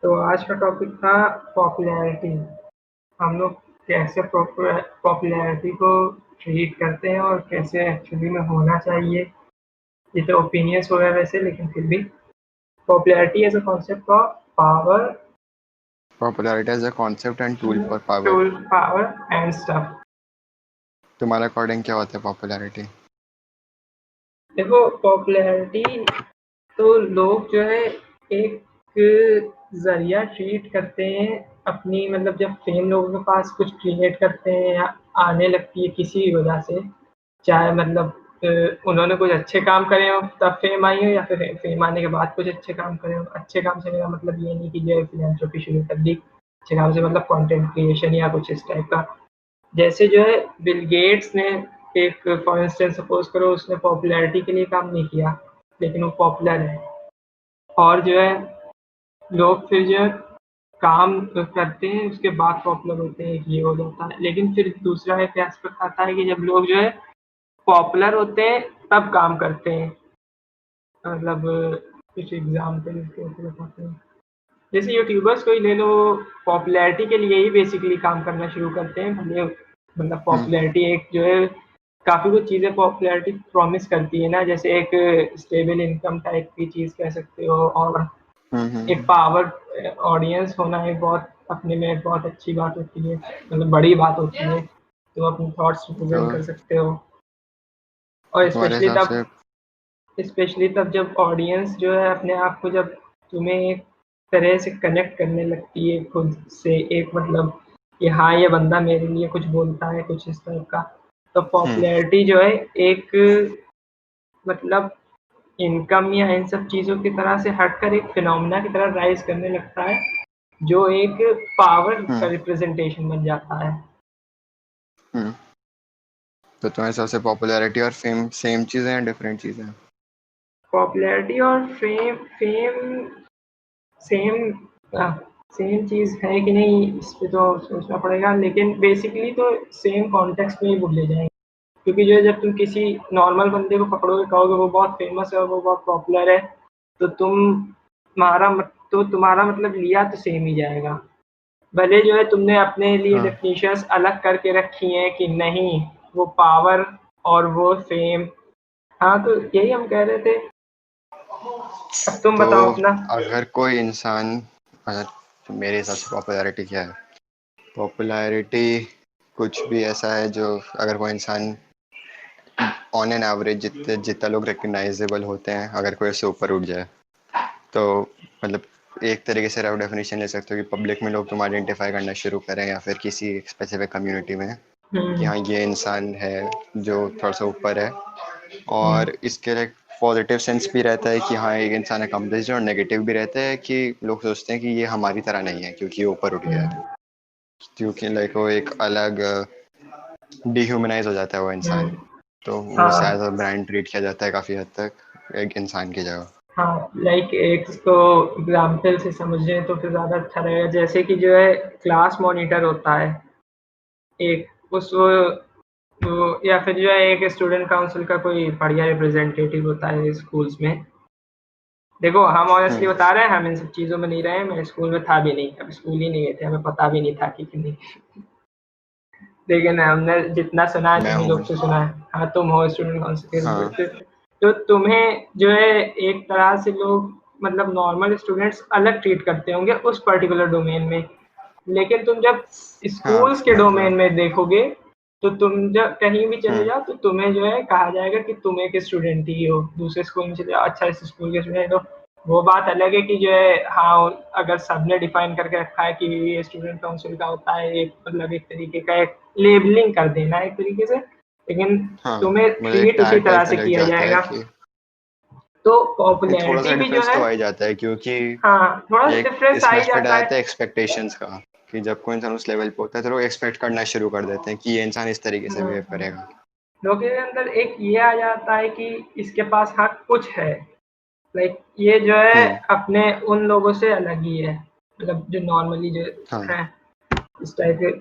तो आज का टॉपिक था पॉपुलैरिटी। हम लोग कैसे पॉपुलैरिटी को ट्रीट करते हैं और कैसे एक्चुअली में होना चाहिए। ये तो ओपिनियंस हो गए वैसे, लेकिन फिर भी popularity as a concept of power, Popularity as a concept and tool for power. Tool power and stuff. तुम्हारे अकॉर्डिंग क्या होता है पॉपुलैरिटी? देखो, पॉपुलैरिटी तो लोग जो है एक जरिया ट्रीट करते हैं अपनी, मतलब जब फेम लोगों के पास कुछ क्रिएट करते हैं या आने लगती है किसी भी वजह से, चाहे मतलब उन्होंने कुछ अच्छे काम करे हो तब फेम आई हो, या फिर फेम आने के बाद कुछ अच्छे काम करे हो। अच्छे काम से मेरा मतलब ये नहीं कि जो है फिलैंथ्रोपी शुरू कर दी, अच्छे काम से मतलब कंटेंट क्रिएशन या कुछ इस टाइप का। जैसे जो है बिल गेट्स ने, एक फॉर इंस्टेंस सपोज करो, उसने पॉपुलैरिटी के लिए काम नहीं किया, लेकिन वो पॉपुलर है। और जो है लोग फिर जो है काम करते हैं, उसके बाद पॉपुलर होते हैं, ये हो जाता है। लेकिन फिर दूसरा एक एस्पेक्ट आता है कि जब लोग जो है पॉपुलर होते हैं तब काम करते हैं। मतलब कुछ एग्जाम्पल इसके ऊपर बताते हैं। जैसे यूट्यूबर्स को ही ले लो, पॉपुलैरिटी के लिए ही बेसिकली काम करना शुरू करते हैं। भले मतलब पॉपुलैरिटी एक जो है काफ़ी कुछ चीज़ें पॉपुलैरिटी प्रॉमिस करती है ना, जैसे एक स्टेबल इनकम टाइप की चीज़ कह सकते हो, और एक पावर ऑडियंस होना एक बहुत अपने में एक बहुत अच्छी बात होती है, मतलब बड़ी बात होती है। तुम अपने थॉट्स रिप्रेजेंट तो कर सकते हो, और तुम्हारे हिसाब से स्पेशली तब जब ऑडियंस जो है अपने आप को, जब तुम्हें एक तरह से कनेक्ट करने लगती है खुद से, एक मतलब कि हाँ ये बंदा मेरे लिए कुछ बोलता है, कुछ इस टाइप का, तो पॉपुलैरिटी जो है एक मतलब इनकम या इन सब चीज़ों की तरह से हटकर एक फिनोमिना की तरह राइज करने लगता है, जो एक पावर का रिप्रेजेंटेशन बन जाता है। तो तुम्हारे हिसाब से पॉपुलैरिटी और फेम सेम चीज़ें हैं, डिफरेंट चीज़ें हैं? पॉपुलैरिटी और फेम फेम सेम सेम चीज़ है कि नहीं, इस पे तो सोचना पड़ेगा, लेकिन बेसिकली तो सेम कॉन्टेक्स्ट में ही बोले जाएंगे। क्योंकि जो है जब तुम किसी नॉर्मल बंदे को पकड़ोगे, कहोगे वो बहुत फेमस है और वो बहुत पॉपुलर है, तो तुम्हारा मतलब लिया तो सेम ही जाएगा। भले जो है तुमने अपने लिए हाँ, डेफिनेशंस अलग करके रखी हैं कि नहीं वो पावर और वो फेम। हाँ, तो यही हम कह रहे थे। अब तुम तो बताओ अपना। अगर कोई इंसान अगर तो मेरे हिसाब से पॉपुलैरिटी क्या है? पॉपुलैरिटी कुछ भी ऐसा है जो अगर कोई इंसान ऑन एन एवरेज जितना लोग रिकग्नाइजेबल होते हैं, अगर कोई उससे ऊपर उठ जाए, तो मतलब एक तरीके से रफ डेफिनेशन ले सकते हो कि पब्लिक में लोग तुम आइडेंटिफाई करना शुरू करें या फिर किसी स्पेसिफिक कम्युनिटी में कि हाँ ये इंसान है जो थोड़ा सा ऊपर है। और इसके लिए पॉजिटिव सेंस भी रहता है कि हाँ एक इंसान अकम्प्लिश्ड है, और नेगेटिव भी रहता है कि लोग सोचते हैं कि ये हमारी तरह नहीं है क्योंकि ये ऊपर उठ गया है, क्योंकि लाइक वो एक अलग डिह्यूमनाइज हो जाता है वो इंसान। तो उसे एज हाँ अ ब्रांड ट्रीट किया जाता है काफ़ी हद तक एक इंसान की जगह। हाँ, लाइक एक तो एग्जाम्पल से समझें तो फिर ज़्यादा अच्छा रहेगा। जैसे कि जो है क्लास मॉनिटर होता है एक, उस वो या फिर जो है एक स्टूडेंट काउंसिल का कोई बढ़िया रिप्रेजेंटेटिव होता है स्कूल्स में। देखो, हम ऑनेस्टली बता रहे हैं, हम इन सब चीज़ों में नहीं रहे हैं। मैं स्कूल में था भी नहीं, अब स्कूल ही नहीं गए थे, हमें पता भी नहीं था कि नहीं। लेकिन हमने जितना सुना है मैं जिन्हीं लोग हूँ। से सुना है। हाँ, तुम हो स्टूडेंट काउंसिल के हाँ। रिप्रेजेंटेटिव, तो तुम्हें जो है एक तरह से लोग मतलब नॉर्मल स्टूडेंट्स अलग ट्रीट करते होंगे उस पर्टिकुलर डोमेन में। लेकिन तुम जब हाँ स्कूल्स के डोमेन मतलब में देखोगे, तो तुम जब कहीं भी चले जाओ तो तुम्हें जो है कहा जाएगा कि तुम एक स्टूडेंट ही हो। दूसरे स्कूल में चले जाओ, अच्छा इस स्कूल के स्टूडेंट हो। वो बात अलग है कि जो है हाँ, अगर सबने डिफाइन करके रखा है कि ये स्टूडेंट काउंसिल का होता है, एक मतलब एक तरीके का एक लेबलिंग कर देना एक तरीके से, लेकिन हाँ तुम्हें मुझे एक ट्रीट उसी टैग तरह टाइप का से लग किया जाता है जाएगा। कि तो ये थोड़ा सा पॉपुलैरिटी भी जो डिफरेंस है, तो आ ही जाता है, क्योंकि हाँ थोड़ा सा एक डिफरेंस आ इसमें ही एस्पेक्ट आ जाता जाता है। है एक्सपेक्टेशंस का, कि जब कोई इंसान उस लेवल पे होता है तो लोग एक्सपेक्ट करना शुरू कर देते हैं कि ये इंसान इस तरीके से बिहेव करेगा। लोगों के अंदर एक ये आ जाता है कि इसके पास हक कुछ है, लाइक ये जो है हम्म। अपने उन लोगों से अलग ही है, मतलब जो नॉर्मली जो हाँ, है इस टाइप के।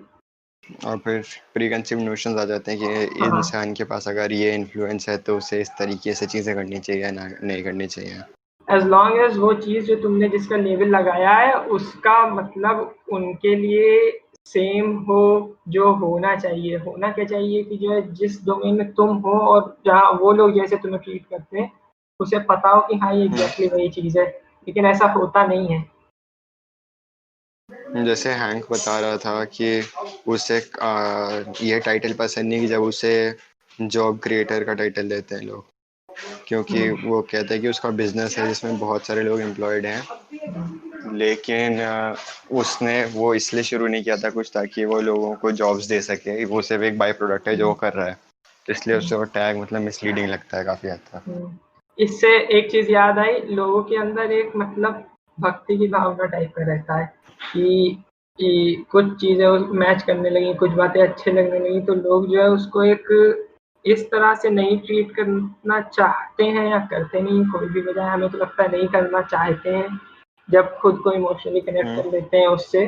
और फिर प्री कंसीव नोशंस आ जाते हैं कि ये हाँ इंसान के पास अगर ये इन्फ्लुएंस है तो उसे इस तरीके से चीज़ें करनी चाहिए ना नहीं करनी चाहिए। एज लॉन्ग एज वो चीज़ जो तुमने जिसका लेबल लगाया है उसका मतलब उनके लिए सेम हो, जो होना चाहिए। होना क्या चाहिए कि जो है जिस डोमेन में तुम हो और जहाँ वो लोग जैसे तुम्हें ट्रीट करते हैं, उसे पता हो कि हाँ ये एग्जैक्टली वही चीज़ है, लेकिन ऐसा होता नहीं है। जैसे हैंक बता रहा था कि उसे ये टाइटल पसंद नहीं कि जब उसे जॉब क्रिएटर का टाइटल देते हैं लोग, क्योंकि वो कहते हैं कि उसका बिजनेस है जिसमें बहुत सारे लोग एम्प्लॉयड हैं, लेकिन उसने वो इसलिए शुरू नहीं किया था कुछ ताकि वो लोगों को जॉब्स दे सके, वो सिर्फ एक बाई प्रोडक्ट है जो वो कर रहा है, इसलिए उससे वो टैग मतलब मिसलीडिंग लगता है काफ़ी हद तक। इससे एक चीज़ याद आई, लोगों के अंदर एक मतलब भक्ति की भावना टाइप का रहता है कि कुछ चीज़ें मैच करने लगी, कुछ बातें अच्छे लगने लगी, तो लोग जो है उसको एक इस तरह से नहीं ट्रीट करना चाहते हैं या करते नहीं, कोई भी वजह हमें तो लगता है नहीं करना चाहते हैं। जब खुद को इमोशनली कनेक्ट कर लेते हैं उससे,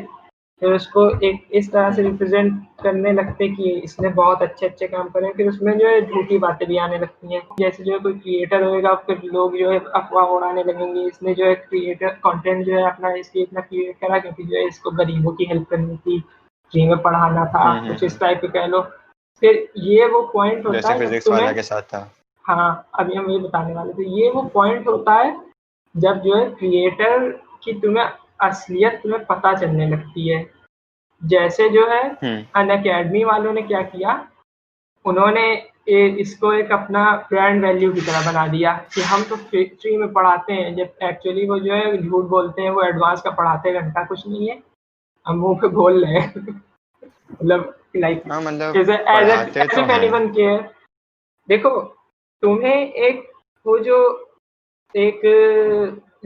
फिर उसको एक इस तरह से रिप्रेजेंट करने लगते कि इसने बहुत अच्छे-अच्छे काम करे, फिर उसमें जो है झूठी बातें भी आने लगती हैं। जैसे जो है कोई क्रिएटर होएगा, फिर लोग जो है अफ़वाह उड़ाने लगेंगे, इसने जो है क्रिएटर कंटेंट जो है अपना इसलिए इतना क्रिएट करा क्योंकि जो है इसको गरीबों की हेल्प करनी थी, फ्री में पढ़ाना था, कुछ इस टाइप का कह लो। फिर ये वो पॉइंट होता जैसे है जब फिजिक्स वाला तुम्हें के साथ था। हाँ, अभी हम ये बताने वाले थे। ये वो पॉइंट होता है जब जो है क्रिएटर की तुम्हें असलियत तुम्हें पता चलने लगती है। जैसे जो है अनअकैडमी वालों ने क्या किया, उन्होंने इसको एक अपना ब्रांड वैल्यू की तरह बना दिया कि हम तो फ्री में पढ़ाते हैं, जब एक्चुअली वो जो है झूठ बोलते हैं, वो एडवांस का पढ़ाते घंटा कुछ नहीं है, हम मुंह पे बोल रहे हैं। मतलब लाइक हाँ मतलब एज पढ़ाते एज तो इफ हैं। Anyone care. देखो, तुम्हें एक वो जो एक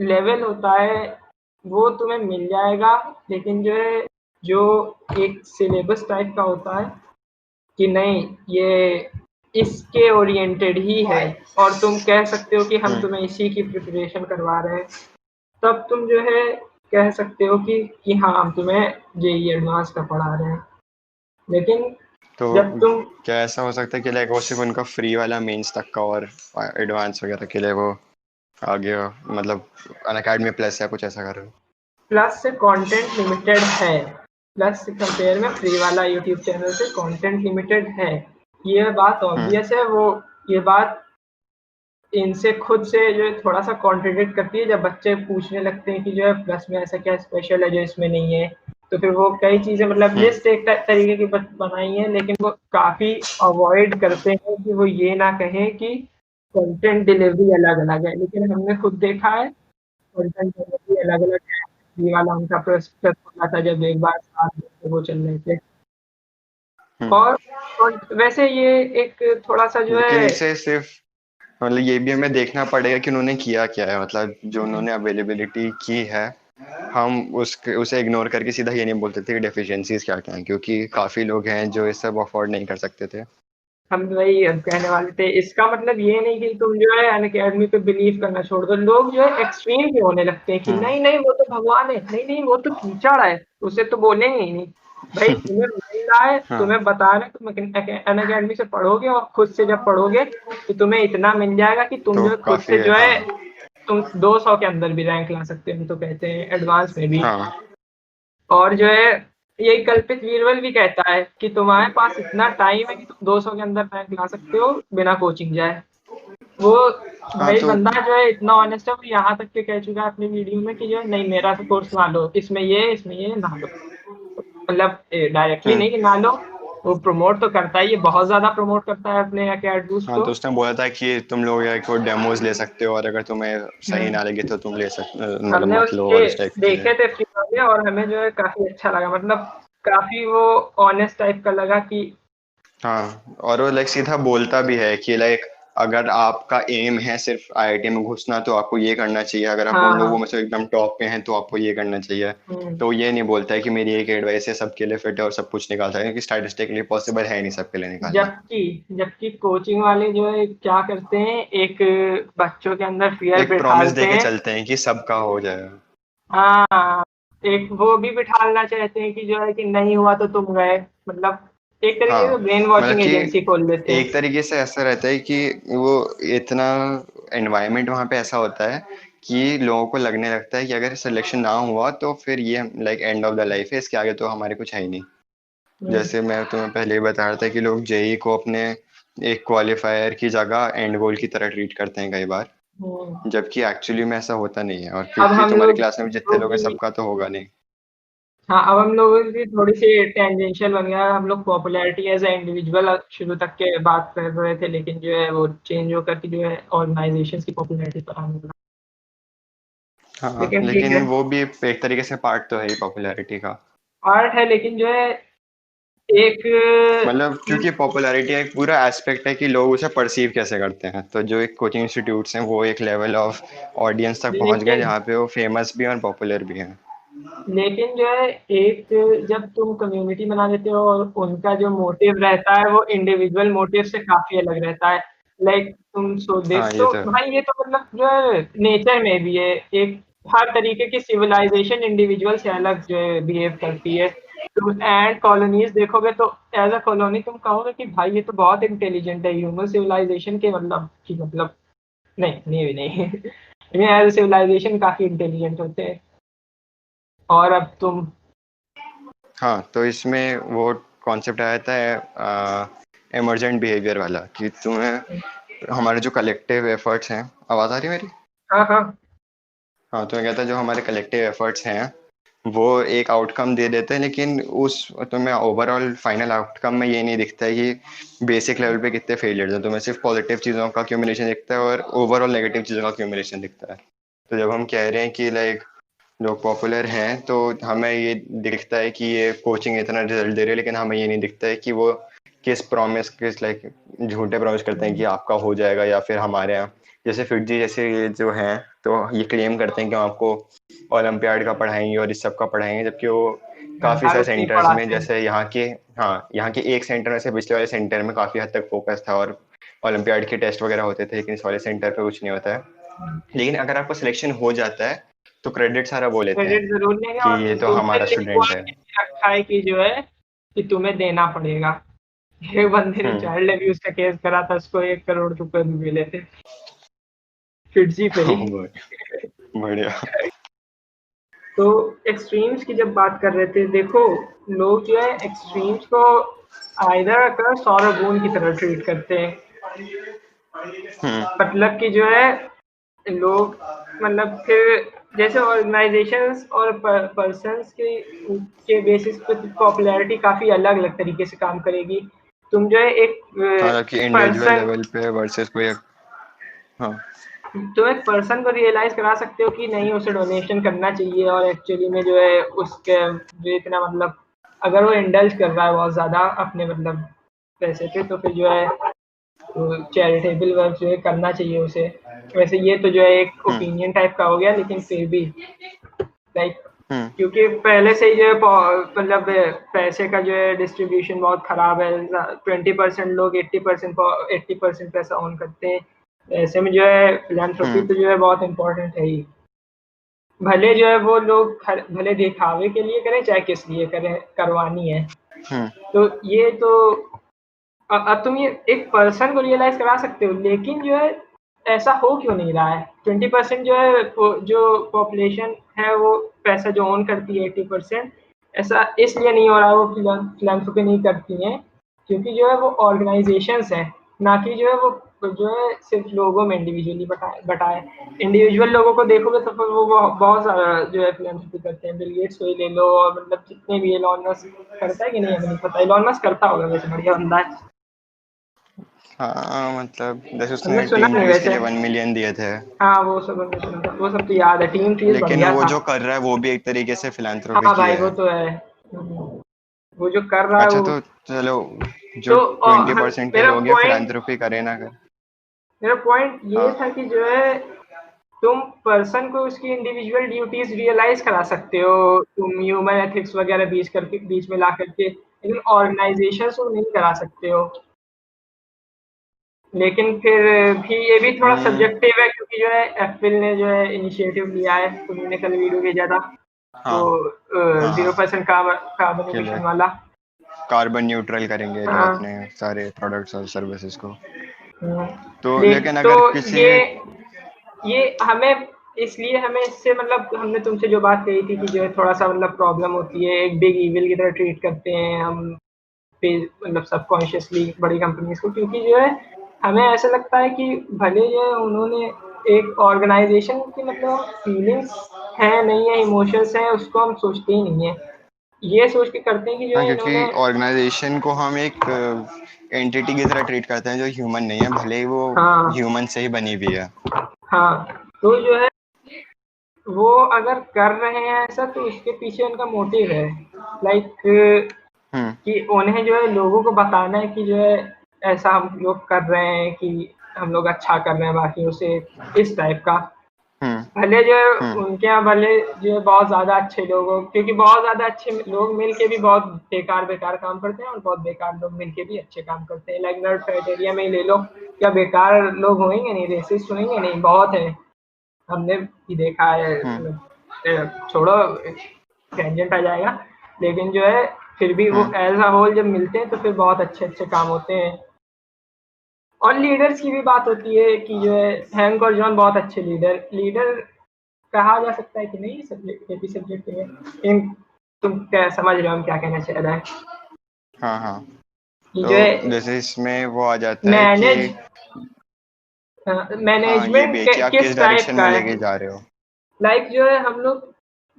लेवल होता है वो तुम्हें मिल जाएगा, लेकिन जो है जो एक सिलेबस टाइप का होता है कि नहीं ये इसके ओरिएंटेड ही है, और तुम कह सकते हो कि हम तुम्हें इसी की प्रिपरेशन करवा रहे हैं, तब तुम जो है कह सकते हो कि हाँ हम तुम्हें जेईई एडवांस का पढ़ा रहे हैं। लेकिन तो जब तुम क्या ऐसा हो सकता है कि लाइक वो सिर्फ उनका फ्री वाला मेंस तक का और एडवांस वगैरह के लिए वो आगे मतलब अनअकैडमी प्लस या कुछ ऐसा कर रहे हो? प्लस से कंटेंट लिमिटेड है, प्लस से कंपेयर में फ्री वाला यूट्यूब चैनल से कंटेंट लिमिटेड है, ये बात ऑब्वियस है। वो ये बात इनसे खुद से जो है थोड़ा सा कॉन्ट्रडिक्ट करती है जब बच्चे पूछने लगते हैं कि जो है प्लस में ऐसा क्या स्पेशल है जो इसमें नहीं है। तो फिर वो कई चीज़ें मतलब लिस्ट एक तरीके की बनाई है, लेकिन वो काफ़ी अवॉइड करते हैं कि वो ये ना कहें कि कंटेंट डिलीवरी अलग अलग है, लेकिन हमने खुद देखा है कंटेंट डिलीवरी अलग अलग है। ये वाला उनका प्रोसेस हुआ था जब एक बार साथ में वो चल रहे थे। और, और वैसे ये एक थोड़ा सा जो लेकिन है इसे सिर्फ मतलब ये भी हमें देखना पड़ेगा कि उन्होंने किया क्या है, मतलब जो उन्होंने अवेलेबिलिटी की है, हम उसे इग्नोर करके सीधा ये नहीं बोलते थे कि डेफिशिएंसीज क्या क्या हैं, क्योंकि काफ़ी लोग हैं जो ये सब अफोर्ड नहीं कर सकते थे। हम वही कहने वाले थे, इसका मतलब ये नहीं कि तुम जो है अनअकैडमी पे बिलीव करना छोड़ दो। लोग जो है एक्सट्रीम पे होने लगते हैं कि नहीं नहीं वो तो भगवान है, नहीं नहीं वो तो कीचड़ है, उसे तो बोलेंगे ही नहीं। भाई तुम्हें मिल रहा है, हाँ तुम्हें बता रहे तुम अनअकैडमी से पढ़ोगे और खुद से जब पढ़ोगे तो तुम्हें इतना मिल जाएगा कि तुम तो जो है खुद काफ़ी से है, जो हाँ। है तुम 200 के अंदर भी रैंक ला सकते हो, हम तो कहते हैं एडवांस में भी। हाँ और जो है यही कल्पित वीरबल भी कहता है कि तुम्हारे पास इतना टाइम है कि तुम 200 के अंदर रैंक ला सकते हो बिना कोचिंग जाए। वो हाँ भाई तो बंदा जो है इतना ऑनेस्ट है, वो यहाँ तक के कह चुका है अपनी वीडियो में कि जो है नहीं मेरा कोर्स ना लो, इसमें ये ना लो। मतलब डायरेक्टली नहीं कि ना लो, वो प्रमोट तो करता है, ये बहुत ज्यादा प्रमोट करता है अपने अकेडमीज हाँ को। तो उसने बोला था कि तुम लोग या को डेमोज ले सकते हो और अगर तुम्हें सही हम्म, ना लगे तो तुम ले सकते मतलब हमने मत लो, उसके और इस टाइप की चीज़ें। देखे थे फ्री वाले और हमें जो है काफी अच्छा लगा, मतलब काफी वो ऑनेस्ट टाइप का लगा कि हाँ, और वो लाइक सीधा बोलता भी है कि लाइक अगर आपका एम है सिर्फ आईआईटी में घुसना तो आपको ये करना चाहिए, अगर आप उन लोगों हाँ। में से एकदम टॉप पे हैं तो आपको ये करना चाहिए। हम्म, तो ये नहीं बोलता है कि मेरी एक एडवाइस है सबके लिए फिट है और सब कुछ निकाल सकते हैं, क्योंकि स्टैटिस्टिकली पॉसिबल है नहीं सबके लिए निकालना। जबकि जबकि कोचिंग वाले जो है क्या करते हैं, एक बच्चों के अंदर फियर एक प्रॉमिस बिठालते दे के हैं। चलते हैं कि सबका हो जाएगा। हाँ, एक वो भी बिठालना चाहते हैं कि जो है कि नहीं हुआ तो तुम गए, मतलब एक तरीके से हाँ ब्रेन मतलब वॉशिंग कि एजेंसी खोल देते हैं। एक तरीके से ऐसा रहता है कि वो इतना एनवायरनमेंट वहाँ पे ऐसा होता है कि लोगों को लगने लगता है कि अगर सिलेक्शन ना हुआ तो फिर ये like end of the life है, इसके आगे तो हमारे कुछ है ही नहीं। हम्म, जैसे मैं तुम्हें पहले ही बता रहा था कि लोग जेई को अपने एक क्वालिफायर की जगह एंड गोल की तरह ट्रीट करते हैं कई बार, हम्म। जबकि एक्चुअली में ऐसा होता नहीं है, और अब क्योंकि हम तुम्हारी लोग क्लास में भी जितने लोग लोग हैं भी सबका तो होगा नहीं। हाँ, अब हम लोगों की थोड़ी सी टेंजेंशियल बन गया। हम लोग पॉपुलैरिटी एज ए इंडिविजुअल शुरू तक के बात कर रहे थे, लेकिन जो है वो चेंज होकर के जो है ऑर्गेनाइजेशन की पॉपुलैरिटी पर आने लगा। हाँ, लेकिन ठीक लेकिन है, वो भी एक तरीके से पार्ट तो है ही पॉपुलैरिटी का। आर्ट है, लेकिन जो है एक मतलब क्योंकि पॉपुलैरिटी एक पूरा एस्पेक्ट है कि लोग उसे परसीव कैसे करते हैं, तो जो एक कोचिंग इंस्टीट्यूट्स हैं वो एक लेवल ऑफ ऑडियंस तक पहुंच गए लेकिन जहाँ पे वो फेमस भी हैं और पॉपुलर भी हैं। लेकिन जो है एक, जब तुम कम्युनिटी बना देते हो और उनका जो मोटिव रहता है वो इंडिविजुअल मोटिव से काफी अलग रहता है। लाइक तुम सो हाँ देख ये तो तो है। भाई, ये तो मतलब जो है नेचर में भी है। एक हर तरीके की सिविलाइजेशन इंडिविजुअल से अलग जो है बिहेव करती है। तुम एंड कॉलोनीज देखोगे तो एज अ कॉलोनी तुम कहोगे कि भाई ये तो बहुत इंटेलिजेंट है। ह्यूमन सिविलाइजेशन के मतलब की मतलब नहीं, नहीं, नहीं। लेकिन एज सिविलाइजेशन काफी इंटेलिजेंट होते हैं। और अब तुम हाँ, तो इसमें वो कॉन्सेप्ट आया था इमर्जेंट बिहेवियर वाला, कि तुम्हें हमारे जो कलेक्टिव एफर्ट्स हैं, आवाज़ आ रही है मेरी? हाँ, हाँ, हाँ, तो मैं कहता जो हमारे कलेक्टिव एफर्ट्स हैं वो एक आउटकम दे देते हैं, लेकिन उस तुम्हें ओवरऑल फाइनल आउटकम में ये नहीं दिखता है कि बेसिक लेवल पे कितने फेलियर्स हैं। तुम्हें सिर्फ पॉजिटिव चीज़ों का क्यूमुलेशन दिखता है और ओवरऑल नेगेटिव चीज़ों का क्यूमुलेशन दिखता है। तो जब हम कह रहे हैं कि लाइक लोग पॉपुलर हैं तो हमें ये दिखता है कि ये कोचिंग इतना रिजल्ट दे रही है, लेकिन हमें ये नहीं दिखता है कि वो किस लाइक झूठे प्रॉमिस करते हैं कि आपका हो जाएगा, या फिर हमारे यहाँ जैसे फिट जी जैसे ये जो हैं तो ये क्लेम करते हैं कि हम आपको ओलंपियाड का पढ़ाएंगे और इस सब का पढ़ाएंगे, जबकि वो काफ़ी हर सारे उसकी सेंटर्स में पढ़ाते हैं। जैसे यहाँ के, हाँ यहाँ के एक सेंटर में से पिछले वाले सेंटर में काफ़ी हद तक फोकस था और ओलंपियाड के टेस्ट वगैरह होते थे, लेकिन इस वाले सेंटर पे कुछ नहीं होता है। लेकिन अगर आपका सिलेक्शन हो जाता है तो क्रेडिट सारा वो लेते हैं क्रेडिट जरूर लेंगे कि और ये तो ऊपर हमारा लिखवा स्टूडेंट है। के रखा है कि जो है कि तुम्हें देना पड़ेगा। एक बंदे ने हम्म। चाइल्ड अब्यूज का केस करा था, उसको 1 करोड़ रुपए भी मिले थे फिटजी पे ही। बढ़िया। तो एक्सट्रीम्स की जब बात कर रहे थे, देखो लोग जो है एक्सट्रीम्स को आइदर कर सौरगुण की तरह ट्रीट करते हैं। हम्म। मतलब कि जो है लोग, मतलब फिर जैसे ऑर्गेनाइजेशंस और पर्सन्स के बेसिस पे पॉपुलैरिटी काफी अलग अलग तरीके से काम करेगी। तुम जो है एक हालांकि इंडिविजुअल पर्सन लेवल पे वर्सेस कोई। हाँ। तुम एक पर्सन को रियलाइज करा सकते हो कि नहीं, उसे डोनेशन करना चाहिए, और एक्चुअली में जो है उसके जो इतना मतलब अगर वो इंडल्ज कर रहा है बहुत ज्यादा अपने मतलब पैसे पे, तो फिर जो है चैरिटेबल वर्क जो है करना चाहिए उसे। वैसे ये तो जो है एक हम्म। ओपिनियन टाइप का हो गया, लेकिन फिर भी लाइक, हम्म। क्योंकि पहले से ही जो है मतलब पैसे का जो है डिस्ट्रीब्यूशन बहुत खराब है। 20% लोग 80% पैसा ऑन करते हैं। ऐसे में जो है फिलैंथ्रोपी हम्म। तो जो है बहुत इम्पोर्टेंट है ही। भले जो है वो लोग भले दिखावे के लिए करें चाहे किस लिए करें, करवानी है। हम्म। तो ये तो अब तुम ये एक पर्सन को रियलाइज करा सकते हो, लेकिन जो है ऐसा हो क्यों नहीं रहा है? 20% जो है जो पॉपुलेशन है वो पैसा जो ओन करती है 80%, ऐसा इसलिए नहीं हो रहा है, वो फिलैंथ्रोपी नहीं करती हैं क्योंकि जो है वो ऑर्गेनाइजेशंस हैं, ना कि जो है वो जो है सिर्फ लोगों में इंडिविजुअली बटाए। इंडिविजुअल लोगों को देखोगे तो फिर वो बहुत सारा जो है फिलैंथ्रोपी करते हैं। बिल गेट्स को ही ले लो, और मतलब जितने भी, एलॉन मस्क करता है कि नहीं हमें नहीं पता। एलॉन मस्क करता होगा, वैसे बढ़िया बंदा है। हाँ, मतलब जैसे हमने उसने सुना टीम नहीं ट्रीज के वैसे। लिए 1 मिलियन दिए थे। हाँ, वो सब हमने सुना था, वो सब तो याद है। टीम ट्रीज लेकिन बढ़िया वो था। जो कर रहा है वो भी एक तरीके से फिलैंथ्रोपी हाँ की भाई, वो है। तो है। वो जो कर रहा है अच्छा, वो तो चलो, जो तो 20% के मेरा लोग हैं पॉइंट फिलैंथ्रोपी करे ना करे। मेरा पॉइंट ये था हाँ। कि जो है तुम पर्सन को उसकी इंडिविजुअल ड्यूटीज रियलाइज करा सकते हो, तुम ह्यूमन एथिक्स वगैरह बीच में ला करके, लेकिन ऑर्गेनाइजेशन को नहीं करा सकते हो। लेकिन फिर भी ये भी थोड़ा हम्म। सब्जेक्टिव है, क्योंकि जो है एप्पल ने जो है इनिशिएटिव लिया है, तुमने कल वीडियो भेजा था, हाँ। वो हाँ। हाँ। 0% कार्बन के लिए एमिशन वाला। कार्बन न्यूट्रल करेंगे जो हाँ। अपने सारे प्रोडक्ट्स और सर्विसेज को। हम्म। तो ले लेकिन तो अगर किसी। ये हमें इसलिए हमें इससे मतलब हमने तुमसे जो बात कही थी कि जो है थोड़ा सा मतलब प्रॉब्लम होती है, एक बिग इविल की तरह ट्रीट करते हैं हम मतलब सबकॉन्शियसली बड़ी कंपनीज को, क्योंकि जो है हमें ऐसा लगता है कि भले जो है उन्होंने एक ऑर्गेनाइजेशन की मतलब फीलिंग्स है नहीं है, इमोशंस हैं, उसको हम सोचते ही नहीं है, ये सोच के करते हैं कि जो हाँ, है इन्होंने। क्योंकि ऑर्गेनाइजेशन को हम एक एंटिटी की तरह ट्रीट करते हैं जो ह्यूमन नहीं है, भले ही वो हाँ ह्यूमन से ही बनी हुई है। हाँ, तो जो है वो अगर कर रहे हैं ऐसा तो उसके पीछे उनका मोटिव है, लाइक हम्म कि उन्हें जो है लोगों को बताना है कि जो है ऐसा हम लोग कर रहे हैं कि हम लोग अच्छा कर रहे हैं बाकियों से, इस टाइप का। हम्म भले जो है हम्म उनके यहाँ भले जो है बहुत ज्यादा अच्छे लोग हो, क्योंकि बहुत ज्यादा अच्छे लोग मिलके भी बहुत बेकार बेकार काम करते हैं और बहुत बेकार लोग मिलके भी अच्छे काम करते हैं। लाइक नर्ड क्राइटेरिया में ही ले लो, क्या बेकार लोग होंगे नहीं, रेसिस्ट होंगे नहीं, बहुत है, हमने भी देखा है। हम्म छोड़ो, टेंजेंट आ जाएगा, लेकिन जो है फिर भी वो हम्म एज अ होल जब मिलते हैं तो फिर बहुत अच्छे अच्छे काम होते हैं। और लीडर्स की भी बात होती है कि जो है हैंक और जॉन बहुत अच्छे लीडर लीडर कहा जा सकता है कि नहीं, सब्जेक्ट ये भी सब्जेक्ट है इन। तुम क्या समझ रहे हो हम क्या कहना चाह रहे हैं हाँ हाँ। कि तो जो है जैसे इसमें वो आ जाता है कि मैनेज हाँ, ये भी मैनेजमेंट है कि आप किस किस टाइप डायरेक्शन का में है। लेके जा रहे हो। लाइक जो है हम लोग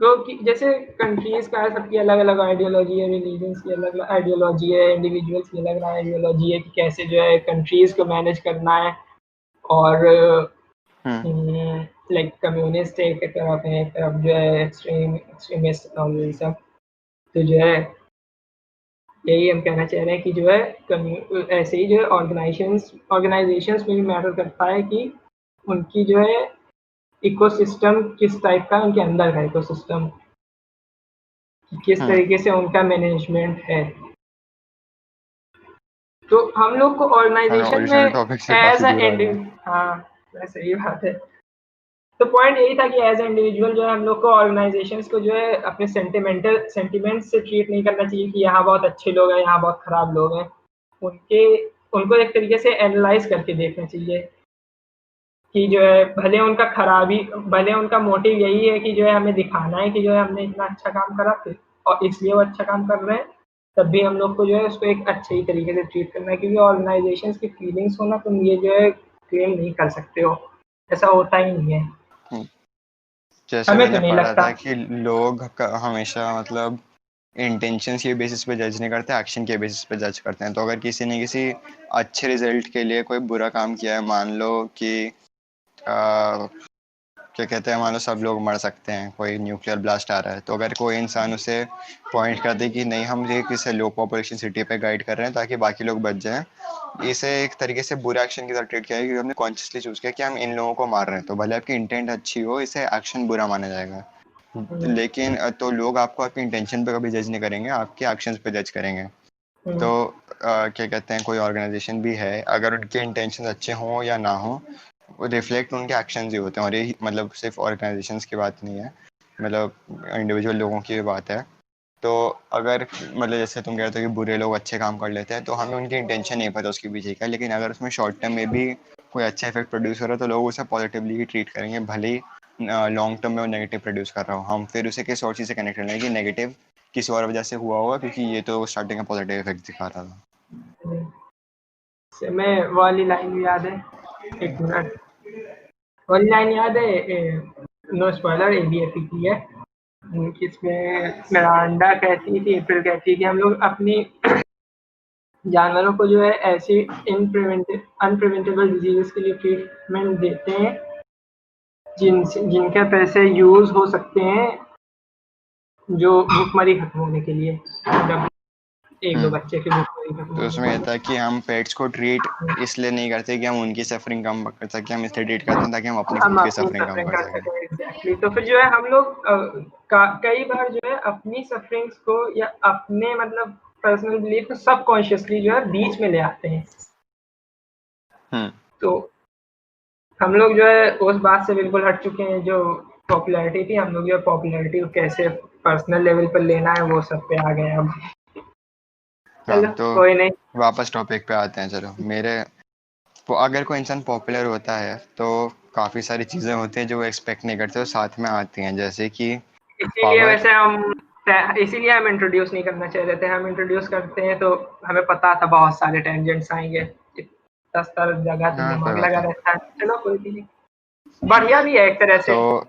को जैसे कंट्रीज का है, सबकी अलग अलग आइडियोलॉजी है, रिलीजन्स की अलग अलग आइडियोलॉजी है, इंडिविजुअल्स की अलग अलग आइडियोलॉजी है कि कैसे जो है कंट्रीज को मैनेज करना है। और हम्म लाइक कम्युनिस्ट एक तरफ है, एक तरफ जो है एक्सट्रीमिस्ट और ये सब। तो जो है यही हम कहना चाह रहे हैं कि जो है ऐसे ही जो है ऑर्गेनाइजेशंस में भी मैटर करता है कि उनकी जो है इकोसिस्टम किस टाइप का, उनके अंदर का इकोसिस्टम किस हम्म तरीके से उनका मैनेजमेंट है। तो हम लोग को हाँ, ऑर्गेनाइजेशन में ओरिजिनल टॉपिक से एज काफी अ दूर आ गए। हाँ, सही बात है। तो पॉइंट यही था कि एज ए इंडिविजुअल जो है हम लोग को ऑर्गेनाइजेशंस को जो है अपने सेंटिमेंट से ट्रीट नहीं करना चाहिए कि यहाँ बहुत अच्छे लोग हैं, यहाँ बहुत खराब लोग हैं। उनके उनको एक तरीके से एनालाइज करके देखना चाहिए कि जो है भले उनका मोटिव यही है कि जो है हमें दिखाना है कि जो है हमने इतना अच्छा काम करा फिर, और इसलिए वो अच्छा काम कर रहे हैं, तब भी हम लोग को जो है उसको एक अच्छे ही तरीके से ट्रीट करना है, क्योंकि ऑर्गेनाइजेशंस की फीलिंग्स हो ना, तुम ये जो है क्लेम नहीं कर सकते हो, ऐसा होता ही नहीं है। हम्म, जैसे हमें तो मैंने नहीं पढ़ा लगता। था कि लोग हमेशा मतलब इंटेंशंस के बेसिस पे जज नहीं करते, एक्शन के बेसिस पे जज करते हैं। तो अगर किसी ने किसी अच्छे रिजल्ट के लिए कोई बुरा काम किया है, मान लो कि क्या कहते हैं, मान लो सब लोग मर सकते हैं, कोई न्यूक्लियर ब्लास्ट आ रहा है, तो अगर कोई इंसान उसे पॉइंट कर दे कि नहीं, हम ये किसी लो पॉपुलेशन सिटी पे गाइड कर रहे हैं ताकि बाकी लोग बच जाएं, इसे एक तरीके से बुरा एक्शन की तरह ट्रीट किया है, क्योंकि हमने कॉन्शियसली चूज किया कि हम इन लोगों को मार रहे हैं, तो भले आपकी इंटेंट अच्छी हो, इसे एक्शन बुरा माना जाएगा। हम्म, लेकिन तो लोग आपको आपकी इंटेंशन पे कभी जज नहीं करेंगे, आपके एक्शंस पे जज करेंगे। हम्म, तो क्या कहते हैं, कोई ऑर्गेनाइजेशन भी है, अगर उनके इंटेंशन अच्छे हों या ना हो, वो रिफ्लेक्ट उनके एक्शंस ही होते हैं। और ये मतलब सिर्फ ऑर्गेनाइजेशंस की बात नहीं है, मतलब इंडिविजुअल लोगों की भी बात है। तो अगर मतलब जैसे तुम कह रहे हो कि बुरे लोग अच्छे काम कर लेते हैं, तो हमें उनकी इंटेंशन नहीं पता उसके पीछे का, लेकिन अगर उसमें शॉर्ट टर्म में भी कोई अच्छा इफेक्ट प्रोड्यूस हो रहा है तो लोग उसे पॉजिटिवली ही ट्रीट करेंगे, भले ही लॉन्ग टर्म में वो नेगेटिव प्रोड्यूस कर रहा हो। हम फिर उसे किस और चीज़ से कनेक्ट कर लेंगे कि नेगेटिव किसी और वजह से हुआ होगा, क्योंकि ये तो स्टार्टिंग में पॉजिटिव इफेक्ट दिखा रहा था। हम्म। से मैं वाली लाइन याद है, एक मिनट, वाली लाइन याद है, नो स्पॉइलर, एबीएफी की है, इसमें मिरांडा कहती थी, अप्रैल कहती है कि हम लोग अपनी जानवरों को जो है ऐसी अनप्रिवेंटेबल डिजीजेस के लिए ट्रीटमेंट देते हैं जिनके पैसे यूज हो सकते हैं, जो भूखमरी खत्म होने के लिए, मतलब एक दो हम्म बच्चे की भूखमरी खत्म तो होने उसमें के ये लिए। था कि हम पेट्स को ट्रीट इसलिए नहीं करते कि हम उनकी सफरिंग कम कर सकें, हम इसलिए ट्रीट करते हैं ताकि हम अपनी हम खुद की अपनी सफरिंग कम सफरिंग कर कर सकें। सकें, एग्जैक्टली। तो फिर जो है हम लोग कई बार जो है अपनी सफरिंग्स को या अपने मतलब पर्सनल बिलीफ को सबकॉन्शियसली जो है बीच में ले आते हैं। हम्म तो हम लोग जो है उस बात से बिल्कुल हट चुके हैं जो पॉपुलैरिटी थी, हम लोग जो पॉपुलैरिटी को कैसे पर्सनल लेवल पर लेना है वो सब पे आ गए अब। हाँ, चलो तो कोई नहीं। वापस टॉपिक पे आते हैं। चलो, मेरे वो अगर कोई इंसान पॉपुलर होता है तो काफ़ी सारी चीज़ें होती हैं जो वो एक्सपेक्ट नहीं करते और साथ में आती हैं, जैसे कि इसीलिए पावर। वैसे हम इसीलिए हम इंट्रोड्यूस नहीं करना चाह रहे थे। हम इंट्रोड्यूस करते हैं तो हमें पता था बहुत सारे टेंजेंट्स आएंगे, 10 जगह तो हाँ, कोई दिमाग बात लगा नहीं। रहता है। चलो कोई नहीं, बढ़िया भी है एक तरह से। तो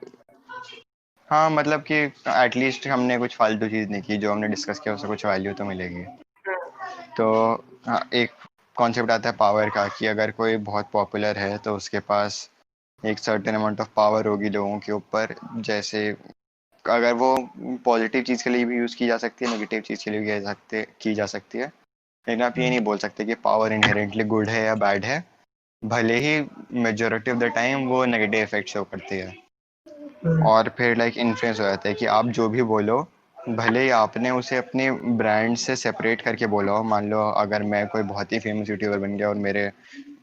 हाँ, मतलब कि एटलीस्ट हमने कुछ फालतू चीज़ नहीं की, जो हमने डिस्कस किया उससे कुछ वैल्यू तो मिलेगी। तो हाँ, एक कॉन्सेप्ट आता है पावर का, कि अगर कोई बहुत पॉपुलर है तो उसके पास एक सर्टेन अमाउंट ऑफ पावर होगी लोगों के ऊपर। जैसे अगर वो पॉजिटिव चीज़ के लिए भी यूज़ की जा सकती है, नेगेटिव चीज़ के लिए भी की जा सकती है। लेकिन आप ये नहीं बोल सकते कि पावर इनहेरेंटली गुड है या बैड है, भले ही मेजोरिटी ऑफ द टाइम वो नेगेटिव इफेक्ट शो करती है। और फिर लाइक इन्फ्लुएंस हो जाता है कि आप जो भी बोलो, भले ही आपने उसे अपने ब्रांड से सेपरेट करके बोला हो। मान लो अगर मैं कोई बहुत ही फेमस यूट्यूबर बन गया और मेरे,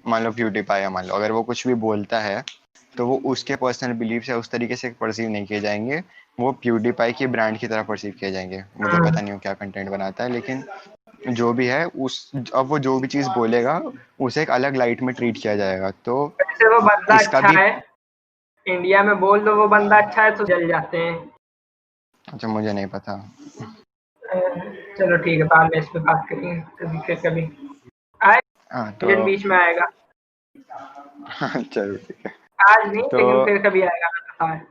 मान लो प्यूडीपाई है, मान लो अगर वो कुछ भी बोलता है तो वो उसके पर्सनल बिलीफ से उस तरीके से परसीव नहीं किए जाएंगे, वो प्यूडीपाई की ब्रांड की तरह परसीव किए जाएंगे। मुझे पता नहीं हो क्या कंटेंट बनाता है, लेकिन जो भी है उस, अब वो जो भी चीज़ बोलेगा उसे एक अलग लाइट में ट्रीट किया जाएगा। तो वैसे वो बंदा इसका अच्छा भी। है, इंडिया में बोल दो वो बंदा अच्छा है तो जल जाते हैं। अच्छा, मुझे नहीं पता। चलो ठीक है, बाद में इस पे बात करेंगे कभी, फिर कभी आए हाँ तो इंजन बीच में आएगा। हाँ, चलो ठीक है। आज नहीं, तो लेकिन फिर कभी आएगा, मैं पता है।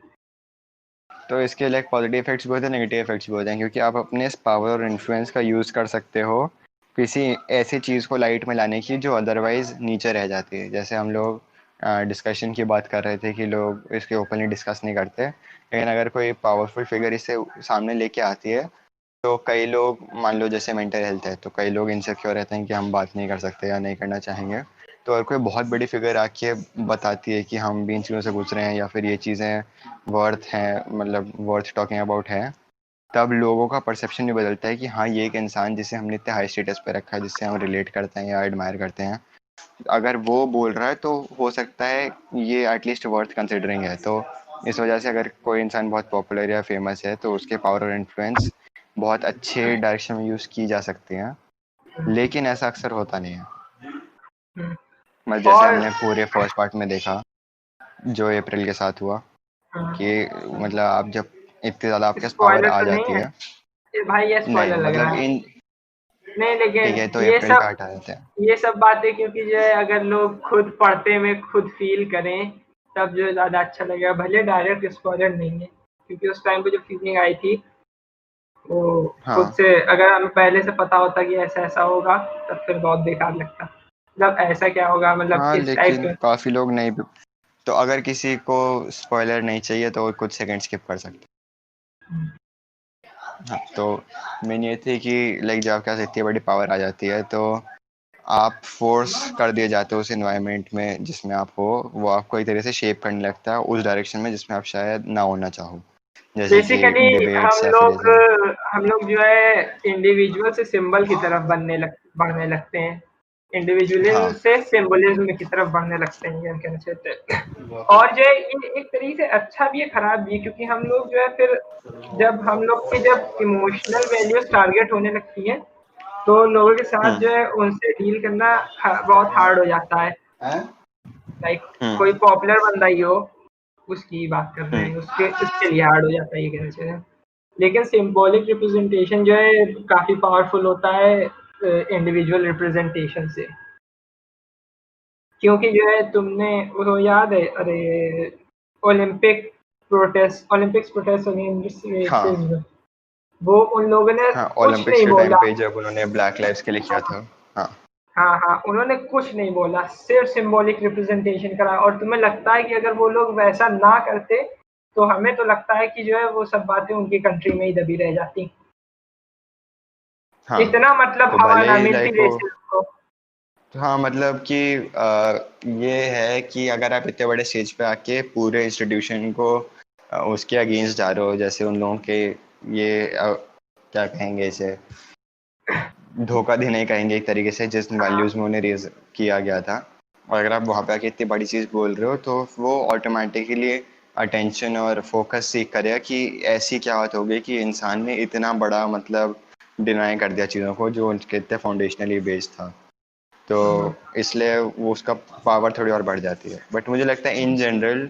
तो इसके लाइक पॉजिटिव इफेक्ट्स भी होते हैं, नेगेटिव इफेक्ट्स भी होते हैं, क्योंकि आप अपने इस पावर और इन्फ्लुएंस का यूज़ कर सकते हो किसी ऐसी चीज़ को लाइट में लाने की जो अदरवाइज नीचे रह जाती है। जैसे हम लोग डिस्कशन की बात कर रहे थे कि लोग इसके ओपनली डिस्कस नहीं करते, लेकिन अगर कोई पावरफुल फिगर इसे सामने लेके आती है तो कई लोग, मान लो जैसे मेंटल हेल्थ है, तो कई लोग इनसिक्योर रहते हैं कि हम बात नहीं कर सकते या नहीं करना चाहेंगे। तो अगर कोई बहुत बड़ी फिगर आके बताती है कि हम भी इन चीज़ों से गुजरे हैं या फिर ये चीज़ें वर्थ हैं, मतलब वर्थ टॉकिंग अबाउट है, तब लोगों का परसेप्शन भी बदलता है कि हाँ, ये एक इंसान जिसे हमने इतने हाई स्टेटस पे रखा है, जिससे हम रिलेट करते हैं या एडमायर करते हैं, अगर वो बोल रहा है तो हो सकता है ये एटलीस्ट वर्थ कंसिडरिंग है। तो इस वजह से अगर कोई इंसान बहुत पॉपुलर या फेमस है तो उसके पावर और इन्फ्लुएंस बहुत अच्छे डायरेक्शन में यूज़ की जा सकती हैं, लेकिन ऐसा अक्सर होता नहीं है। मतलब जैसे और हमने पूरे फर्स्ट पार्ट में देखा जो अप्रैल के साथ हुआ, कि मतलब आप जब इतनी ज़्यादा आपके पास पावर स्पॉइलर आ तो नहीं जाती है है। ये भाई, ये नहीं, स्पॉइलर लग रहा मतलब है। इन, नहीं, ठीक लेकिन है, तो ये अप्रैल का सब हटा देते हैं। ये सब बातें, क्योंकि जो है अगर लोग खुद पढ़ते में खुद फील करें तब जो ज़्यादा अच्छा लगेगा, भले डायरेक्ट स्पॉइलर नहीं है। क्योंकि उस टाइम पे जो फीलिंग आई थी वो खुद हाँ से, अगर हमें पहले से पता होता कि ऐसा ऐसा होगा तब फिर बहुत बेकार लगता। मतलब ऐसा क्या होगा, मतलब हाँ, किस टाइप लेकिन का। काफ़ी लोग नहीं भी, तो अगर किसी को स्पॉइलर नहीं चाहिए तो वो कुछ सेकंड स्किप कर सकते हैं। हाँ, तो मेन ये थी कि लाइक जब आपके पास इतनी बड़ी पावर आ जाती है तो आप फोर्स कर दिए जाते हो उस इन्वायरमेंट में जिसमें आप हो, वो आपको एक तरह से शेप करने लगता है उस डायरेक्शन में जिसमें आप शायद ना होना चाहो, जैसे कि बेसिकली डिबेट्स या फिर ऐसे। हम लोग जो है इंडिविजुअल से सिंबल की तरफ बढ़ने लगते हैं। इंडिविजुअलिज्म हाँ। से सिंबलिज्म की तरफ बढ़ने लगते हैं, ये हम कहना चाहते हैं। और जो है ये एक तरीके से अच्छा भी है, खराब भी है, क्योंकि हम लोग जो है फिर जब हम लोग की जब इमोशनल वैल्यूज टारगेट होने लगती हैं तो लोगों के साथ हम्म। जो है उनसे डील करना बहुत हार्ड हो जाता है। लाइक कोई हम्म। पॉपुलर बंदा ही हो, उसकी बात कर रहे हम्म। हैं, उसके उसके लिए हार्ड हो जाता है, ये कहना चाहिए। लेकिन सिंबॉलिक रिप्रेजेंटेशन जो है काफ़ी पावरफुल होता है इंडिविजुअल रिप्रेजेंटेशन से। क्योंकि जो है तुमने वो याद है, अरे ओलंपिक्स प्रोटेस्ट अगेंस्ट हाँ। रेसिज्म, वो उन लोगों ने हाँ, कुछ ओलंपिक्स नहीं के टाइम बोला। पे जब उन्होंने ब्लैक लाइव्स के लिए किया था। हाँ। हाँ हाँ, उन्होंने कुछ नहीं बोला, सिर्फ सिंबॉलिक रिप्रेजेंटेशन करा। और तुम्हें लगता है कि अगर वो लोग वैसा ना करते तो हमें तो लगता है कि जो है वो सब बातें उनकी कंट्री में ही दबी रह जाती। हाँ, इतना मतलब तो हवा भले ना ही मिलती लाइक वो, रेसिज्म को। तो हाँ, मतलब कि ये है कि अगर आप इतने बड़े स्टेज पे आके पूरे इंस्टीट्यूशन को उसके अगेंस्ट जा रहे हो, जैसे उन लोगों के ये क्या कहेंगे इसे, धोखा देने कहेंगे एक तरीके से, जिस वैल्यूज़ में उन्हें रेज किया गया था, और अगर आप वहाँ पे आके इतनी बड़ी चीज़ बोल रहे हो तो वो ऑटोमेटिकली अटेंशन और फोकस सीख करेगा कि ऐसी क्या बात हो गई कि इंसान ने इतना बड़ा मतलब डिनाई कर दिया चीज़ों को जो उनके इतने फाउंडेशनली बेस्ड था। तो इसलिए वो उसका पावर थोड़ी और बढ़ जाती है। बट मुझे लगता है in general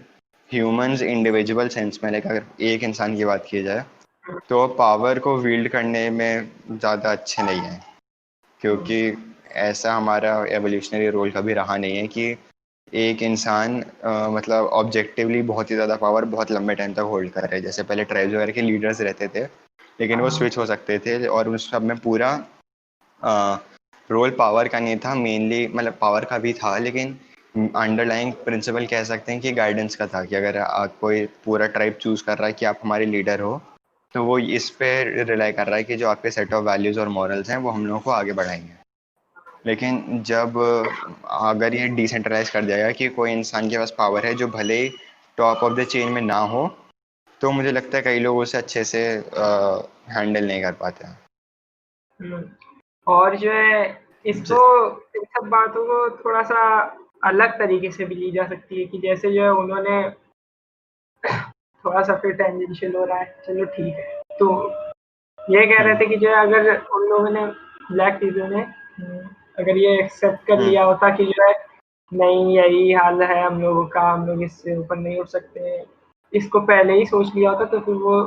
humans individual sense में, लाइक अगर एक इंसान की बात की जाए तो पावर को विल्ड करने में ज़्यादा अच्छे नहीं हैं, क्योंकि ऐसा हमारा एवोल्यूशनरी रोल कभी रहा नहीं है कि एक इंसान मतलब ऑब्जेक्टिवली बहुत ही ज़्यादा पावर बहुत लंबे टाइम तक होल्ड कर रहे हैं। जैसे पहले ट्राइब्स वगैरह के लीडर्स रहते थे, लेकिन वो स्विच हो सकते थे और उस सब में पूरा रोल पावर का नहीं था मेनली, मतलब पावर का भी था लेकिन अंडरलाइंग प्रिंसिपल कह सकते हैं कि गाइडेंस का था कि अगर कोई पूरा ट्राइब चूज कर रहा है कि आप हमारे लीडर हो, तो वो इस पे रिलाई कर रहा है कि जो आपके सेट ऑफ वैल्यूज़ और मॉरल्स हैं वो हम लोगों को आगे बढ़ाएंगे। लेकिन जब अगर ये डिसेंट्रलाइज कर दिया गया कि कोई इंसान के पास पावर है जो भले ही टॉप ऑफ द चेन में ना हो, तो मुझे लगता है कई लोग उसे अच्छे से हैंडल नहीं कर पाते हैं। और जो है इसको, इन सब बातों को थोड़ा सा अलग तरीके से भी ली जा सकती है कि जैसे जो है उन्होंने थोड़ा सा फिर टेंजेंशियल हो रहा है, चलो ठीक है, तो ये कह रहे थे कि जो है अगर उन लोगों ने, ब्लैक पीपल ने अगर ये एक्सेप्ट कर लिया होता कि जो है नहीं यही हाल है हम लोगों का, हम लोग इससे ऊपर नहीं उठ सकते, इसको पहले ही सोच लिया होता तो फिर वो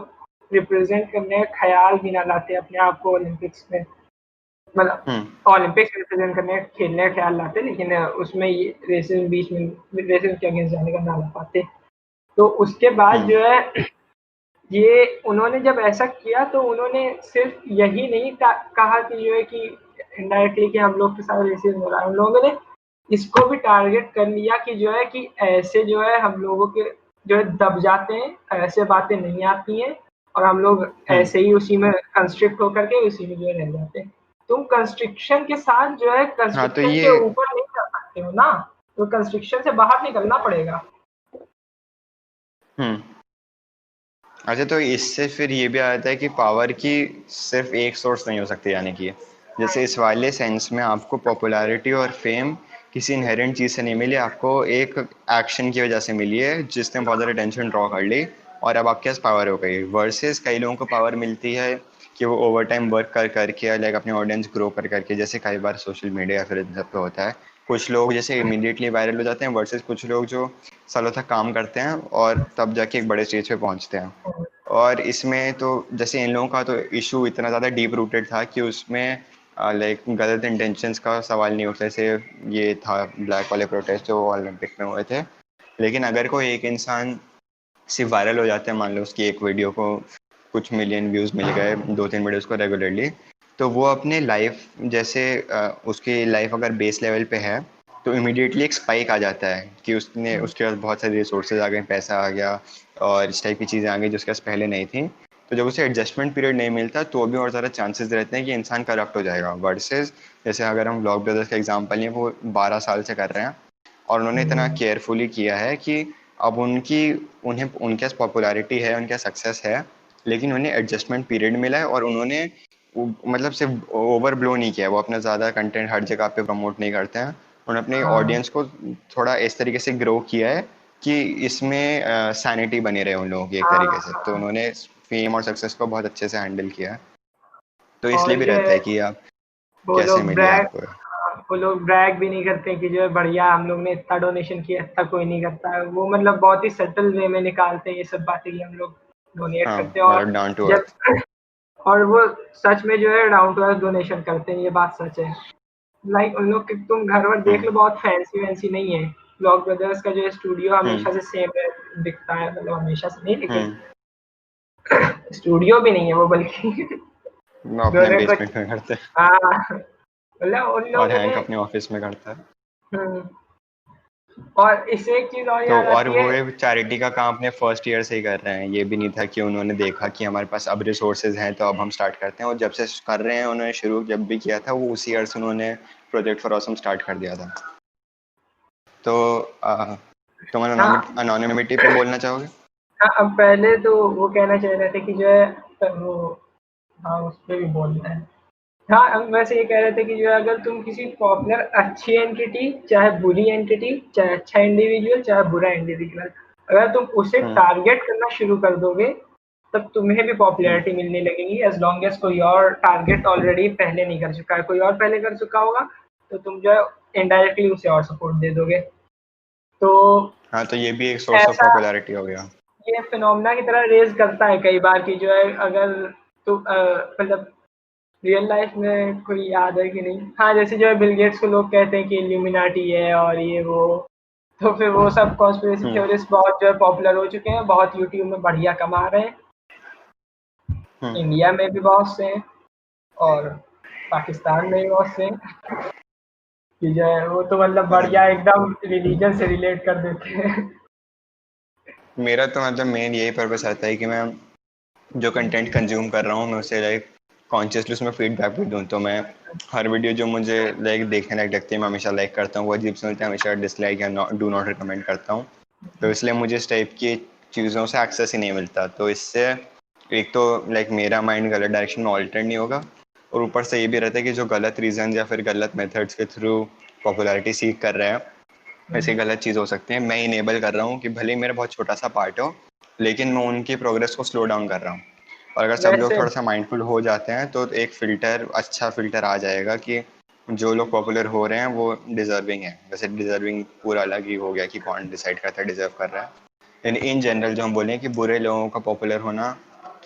रिप्रेजेंट करने का ख्याल भी ना लाते अपने आप को ओलंपिक्स में, मतलब ओलंपिक्स रिप्रेजेंट करने खेलने का ख्याल लाते, लेकिन उसमें ये रेसिज्म बीच में रेसिज्म के अगेंस्ट जाने का ना ला पाते। तो उसके बाद जो है ये उन्होंने जब ऐसा किया तो उन्होंने सिर्फ यही नहीं कहा कि जो है कि इनडायरेक्टली कि हम लोग के साथ रेसिज्म हो रहा है, उन लोगों ने इसको भी टारगेट कर लिया कि जो है कि ऐसे जो है हम लोगों के जो है दब जाते हैं, ऐसे बातें नहीं आती हैं और हम लोग ऐसे ही उसी में कंस्ट्रिक्ट होकर के उसी में जो है रह जाते हैं। तुम कंस्ट्रिक्शन के साथ जो है हाँ, तो कंस्ट्रिक्शन के ये ऊपर नहीं जा सकते हो ना, तो कंस्ट्रिक्शन से बाहर निकलना पड़ेगा। अच्छा, तो इससे फिर ये भी आता है कि पावर की सिर्फ एक सोर्स नहीं हो सकती, यानी कि जैसे इस वाले सेंस में आपको पॉपुलैरिटी और फेम किसी इनहेरेंट चीज़ से नहीं मिली, आपको एक एक्शन की वजह से मिली है जिसने बहुत ज़्यादा टेंशन ड्रॉ कर ली और अब आपके पास पावर हो गई। वर्सेस कई लोगों को पावर मिलती है कि वो ओवर टाइम वर्क कर करके, लाइक अपनी ऑडियंस ग्रो कर करके, जैसे कई बार सोशल मीडिया या फिर इन सब पे होता है। कुछ लोग जैसे इमीडिएटली वायरल हो जाते हैं वर्सेस कुछ लोग जो सालों तक काम करते हैं और तब जाके एक बड़े स्टेज पे पहुंचते हैं। और इसमें तो जैसे इन लोगों का तो इशू इतना ज़्यादा डीप रूटेड था कि उसमें लाइक गलत इंटेंशंस का सवाल नहीं उठा। जैसे ये था ब्लैक वाले प्रोटेस्ट जो ओलंपिक में हुए थे, लेकिन अगर कोई एक इंसान सिर्फ वायरल हो जाता है, मान लो उसकी एक वीडियो को कुछ मिलियन व्यूज़ मिल गए, 2-3 वीडियोज़ को रेगुलरली, तो वो अपने लाइफ जैसे उसकी लाइफ अगर बेस लेवल पे है तो इमीडिएटली एक स्पाइक आ जाता है कि उसके पास बहुत सारे रिसोर्सेज आ गए, पैसा आ गया और इस टाइप की चीज़ें आ गई जो उसके पास पहले नहीं थी। तो जब उसे एडजस्टमेंट पीरियड नहीं मिलता तो भी और ज़्यादा चांसेस रहते हैं कि इंसान करप्ट हो जाएगा। वर्सेस जैसे अगर हम ब्लॉग ब्रदर्स का एग्जांपल लें, वो 12 साल से कर रहे हैं और उन्होंने इतना केयरफुली किया है कि अब उन्हें उनके पास पॉपुलैरिटी है, उनके पास सक्सेस है, लेकिन उन्हें एडजस्टमेंट पीरियड मिला है और उन्होंने मतलब सिर्फ ओवर ब्लो नहीं किया। वो अपना ज़्यादा कंटेंट हर जगह पे प्रमोट नहीं करते हैं। उन्होंने अपने ऑडियंस को थोड़ा इस तरीके से ग्रो किया है कि इसमें सैनिटी बनी रहे उन लोगों की एक तरीके से। तो उन्होंने फेम और सक्सेस को बहुत अच्छे से हैंडल किया है। तो इसलिए और भी जो रहता है है कि आप वो कैसे लोग मिली ब्रैग आपको। वो लोग ब्रैग भी नहीं करते कि जो है बढ़िया हम लोग ने इतना डोनेशन किया, इतना कोई नहीं करता है। वो मतलब बहुत ही सटल वे में निकालते हैं ये सब बातें कि हम लोग डोनेट हाँ, करते हैं, और मतलब डाउन टू जब अर्थ। और वो सच में जो है डाउन टू अर्थ डोनेशन करते हैं, ये बात सच है। लाइक उन लोग के तुम घर वर देख लो, बहुत फैंसी वैंसी नहीं है। ब्लॉग ब्रदर्स का जो स्टूडियो हम्म हमेशा से सेम दिखता है, मतलब हमेशा से नहीं, लेकिन हम्म स्टूडियो भी नहीं है वो, बल्कि वो अपने उन्होंने कुछ, बेसमेंट में करते हैं हाँ मतलब उन और लोगों ने हैंक अपने ऑफिस में करता है। हम्म, और इससे एक चीज और तो याद और आती है। वो चैरिटी का काम अपने फर्स्ट ईयर से ही कर रहे हैं। ये भी नहीं था कि उन्होंने देखा कि हमारे पास अब रिसोर्सेज हैं तो अब हम स्टार्ट करते हैं। और जब से कर रहे हैं, उन्होंने शुरू जब भी किया था वो उसी ईयर से उन्होंने प्रोजेक्ट फॉर ऑसम स्टार्ट कर दिया था। तो तुम हाँ अनोनिमिटी पे बोलना चाहोगे? हाँ, अब पहले तो वो कहना चाह रहे थे कि जो है वो, हाँ उस पर भी बोलना है। हाँ, हम वैसे ये कह रहे थे कि जो है अगर तुम किसी पॉपुलर अच्छी एंटिटी, चाहे बुरी एंटिटी, चाहे अच्छा इंडिविजुअल चाहे बुरा इंडिविजुअल, अगर तुम उसे हम्म टारगेट करना शुरू कर दोगे तब तुम्हें भी हम्म पॉपुलैरिटी मिलने लगेगी, एज लॉन्ग एज कोई और टारगेट ऑलरेडी पहले नहीं कर चुका है। कोई और पहले कर चुका होगा तो तुम जो है इनडायरेक्टली उसे और सपोर्ट दे दोगे। तो हाँ, तो ये भी एक सोर्स ऑफ ऐसा पॉपुलैरिटी हो गया। ये फिनोमेना की तरह रेज करता है कई बार कि जो है अगर तो मतलब रियल लाइफ में कोई याद है कि नहीं, हाँ जैसे जो है बिल गेट्स को लोग कहते हैं कि इल्यूमिनाटी है और ये वो, तो फिर वो सब कॉन्स्पिरेसी हम्म। थ्योरिस्ट बहुत जो है पॉपुलर हो चुके हैं, बहुत यूट्यूब में बढ़िया कमा रहे हैं, हम्म। इंडिया में भी बहुत से हैं और पाकिस्तान में भी बहुत से हैं कि जो है वो तो मतलब बढ़िया बराबर। एकदम रिलीजन से रिलेट कर देते हैं। मेरा तो मतलब मेन यही पर्पस रहता है कि मैं जो कंटेंट कंज्यूम कर रहा हूँ मैं उसे लाइक कॉन्शियसली उसमें फीडबैक भी दूँ। तो मैं हर वीडियो जो मुझे लाइक देखने लायक लगती है मैं हमेशा लाइक करता हूँ, वो अजीब से मिलता है हमेशा डिसलाइक या डू नॉट रिकमेंड करता हूँ। तो इसलिए मुझे इस टाइप की चीज़ों से एक्सेस ही नहीं मिलता। तो इससे एक तो लाइक मेरा माइंड गलत डायरेक्शन में ऑल्टर नहीं होगा, और ऊपर से ये भी रहता है कि जो गलत रीज़न या फिर गलत मेथड्स के थ्रू पॉपुलैरिटी सीख कर रहे हैं ऐसी गलत चीज़ हो सकती है, मैं इनेबल कर रहा हूँ कि भले ही मेरा बहुत छोटा सा पार्ट हो लेकिन मैं उनकी प्रोग्रेस को स्लो डाउन कर रहा हूँ। और अगर सब लोग वैसे थोड़ा सा माइंडफुल हो जाते हैं तो एक फ़िल्टर, अच्छा फ़िल्टर आ जाएगा कि जो लोग पॉपुलर हो रहे हैं वो डिज़र्विंग है। वैसे डिज़र्विंग पूरा अलग ही हो गया कि कौन डिसाइड करता है डिज़र्व कर रहा है, लेकिन इन जनरल जो हम बोलें कि बुरे लोगों का पॉपुलर होना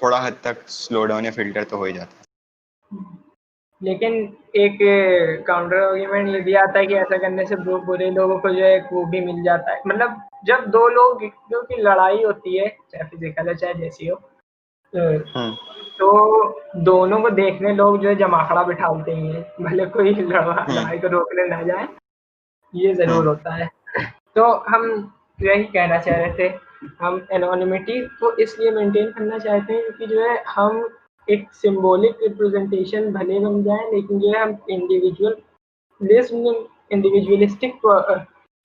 थोड़ा हद तक स्लो डाउन या फ़िल्टर तो हो ही जाता है। लेकिन एक काउंटर आर्ग्यूमेंट ये भी आता है कि ऐसा करने से बुरे लोगों को जो है वो भी मिल जाता है, मतलब जब दो लोग की लड़ाई होती है चाहे फिजिकल है चाहे जैसी हो, हम्म। तो दोनों को देखने लोग जो है जमाखड़ा बिठाते ही हैं, भले कोई हम्म। लड़ाई को रोकने ना जाए, ये जरूर हम्म। होता है। तो हम यही कहना चाह रहे थे, हम एनोनिमिटी को इसलिए मेंटेन करना चाहते हैं क्योंकि जो है हम एक सिंबॉलिक रिप्रेजेंटेशन भले बन जाए, लेकिन जो है हम इंडिविजुअलिस्टिक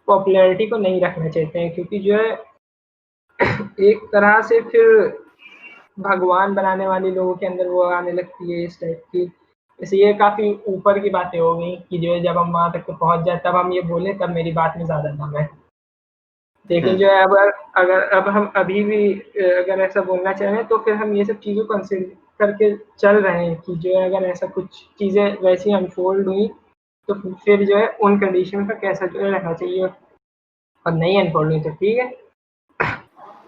पॉपुलैरिटी को नहीं रखना चाहते हैं, क्योंकि जो है एक तरह से फिर भगवान बनाने वाले लोगों के अंदर वो आने लगती है इस टाइप की। जैसे ये काफ़ी ऊपर की बातें हो गई कि जो है जब हम वहाँ तक पहुँच जाए तब हम ये बोलें तब मेरी बात में ज़्यादा दम है। लेकिन हम्म। जो है अगर अब हम अभी भी अगर ऐसा बोलना चाहें तो फिर हम ये सब चीज़ों को कंसिडर करके चल रहे हैं कि जो है अगर ऐसा कुछ चीज़ें वैसी अनफोल्ड हुई तो फिर जो है उन कंडीशन का कैसा जो है रहना चाहिए, और नहीं अनफोल्ड हुई तो ठीक है।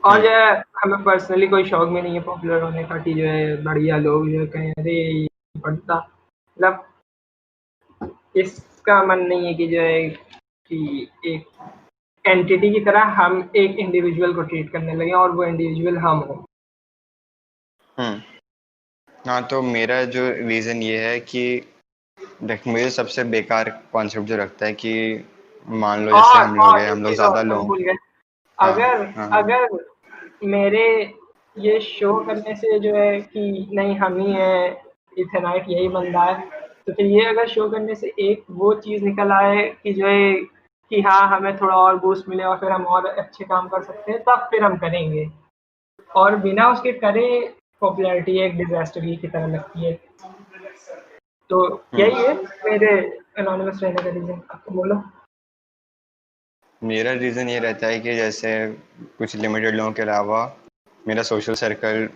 और हम्म। जो है हमें पर्सनली कोई शौक भी नहीं है पॉपुलर होने का कि जो है बढ़िया लोग जो है कहें अरे ये पढ़ता, मतलब इसका मन नहीं है कि जो है कि एक एंटिटी की तरह हम एक इंडिविजुअल को ट्रीट करने लगे और वो इंडिविजुअल हम हो। हम्म। हाँ, तो मेरा जो रीज़न ये है कि देख, मुझे सबसे बेकार कॉन्सेप्ट जो लगता है कि मान लो जैसे हम लोग हैं, एक हम लोग चीज़ ज़्यादा और मैं लोग। भूल गया, हाँ। अगर हाँ। हाँ। अगर मेरे ये शो करने से जो है कि नहीं हम ही हैं, इथेनाइट यही बंदा है, तो फिर ये अगर शो करने से एक वो चीज़ निकल आए कि जो है कि हाँ हमें थोड़ा और बूस्ट मिले और फिर हम और अच्छे काम कर सकते हैं, तब फिर हम करेंगे, और बिना उसके करे पॉपुलैरिटी एक डिजास्टर की तरह लगती है। तो यही है हम्म। मेरे एनोनिमस रहने का रीजन। आपको बोलो। मेरा रीज़न ये रहता है कि जैसे कुछ लिमिटेड लोगों के अलावा मेरा सोशल सर्कल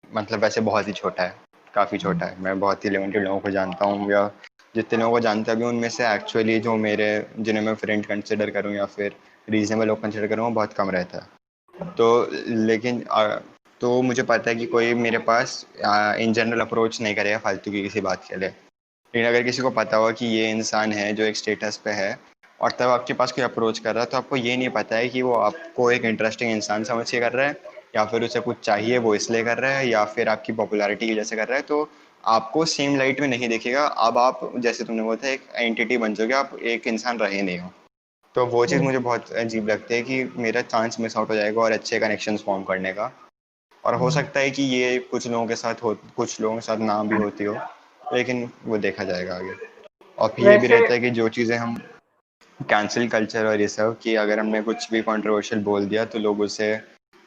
मतलब वैसे बहुत ही छोटा है, काफ़ी छोटा है। मैं बहुत ही लिमिटेड लोगों को जानता हूँ, या जितने लोगों को जानता भी हूँ उनमें से एक्चुअली जो मेरे जिन्हें मैं फ्रेंड कंसिडर करूँ या फिर रीजनेबल लोग कंसिडर करूँ वो बहुत कम रहता है। तो लेकिन तो मुझे पता है कि कोई मेरे पास इन जनरल अप्रोच नहीं करेगा फालतू की किसी बात के लिए। लेकिन अगर किसी को पता होगा कि ये इंसान है जो एक स्टेटस पे है और तब आपके पास कोई अप्रोच कर रहा है, तो आपको ये नहीं पता है कि वो आपको एक इंटरेस्टिंग इंसान समझ के कर रहा है या फिर उसे कुछ चाहिए वो इसलिए कर रहा है या फिर आपकी पॉपुलैरिटी की वजह से कर रहा है। तो आपको सेम लाइट में नहीं देखेगा। अब आप जैसे तुमने बोला था एक एंटिटी बन जाओगे, आप एक इंसान रहे नहीं हो। तो वो चीज़ हुँ, मुझे बहुत अजीब लगती है कि मेरा चांस मिस आउट हो जाएगा और अच्छे कनेक्शंस फॉर्म करने का। और हो हुँ। सकता है कि ये कुछ लोगों के साथ हो, कुछ लोगों के साथ ना भी होती हो, लेकिन वो देखा जाएगा आगे। और फिर ये भी वैसे रहता है कि जो चीज़ें हम कैंसिल कल्चर और ये सब कि अगर हमने कुछ भी कंट्रोवर्शियल बोल दिया तो लोग उसे,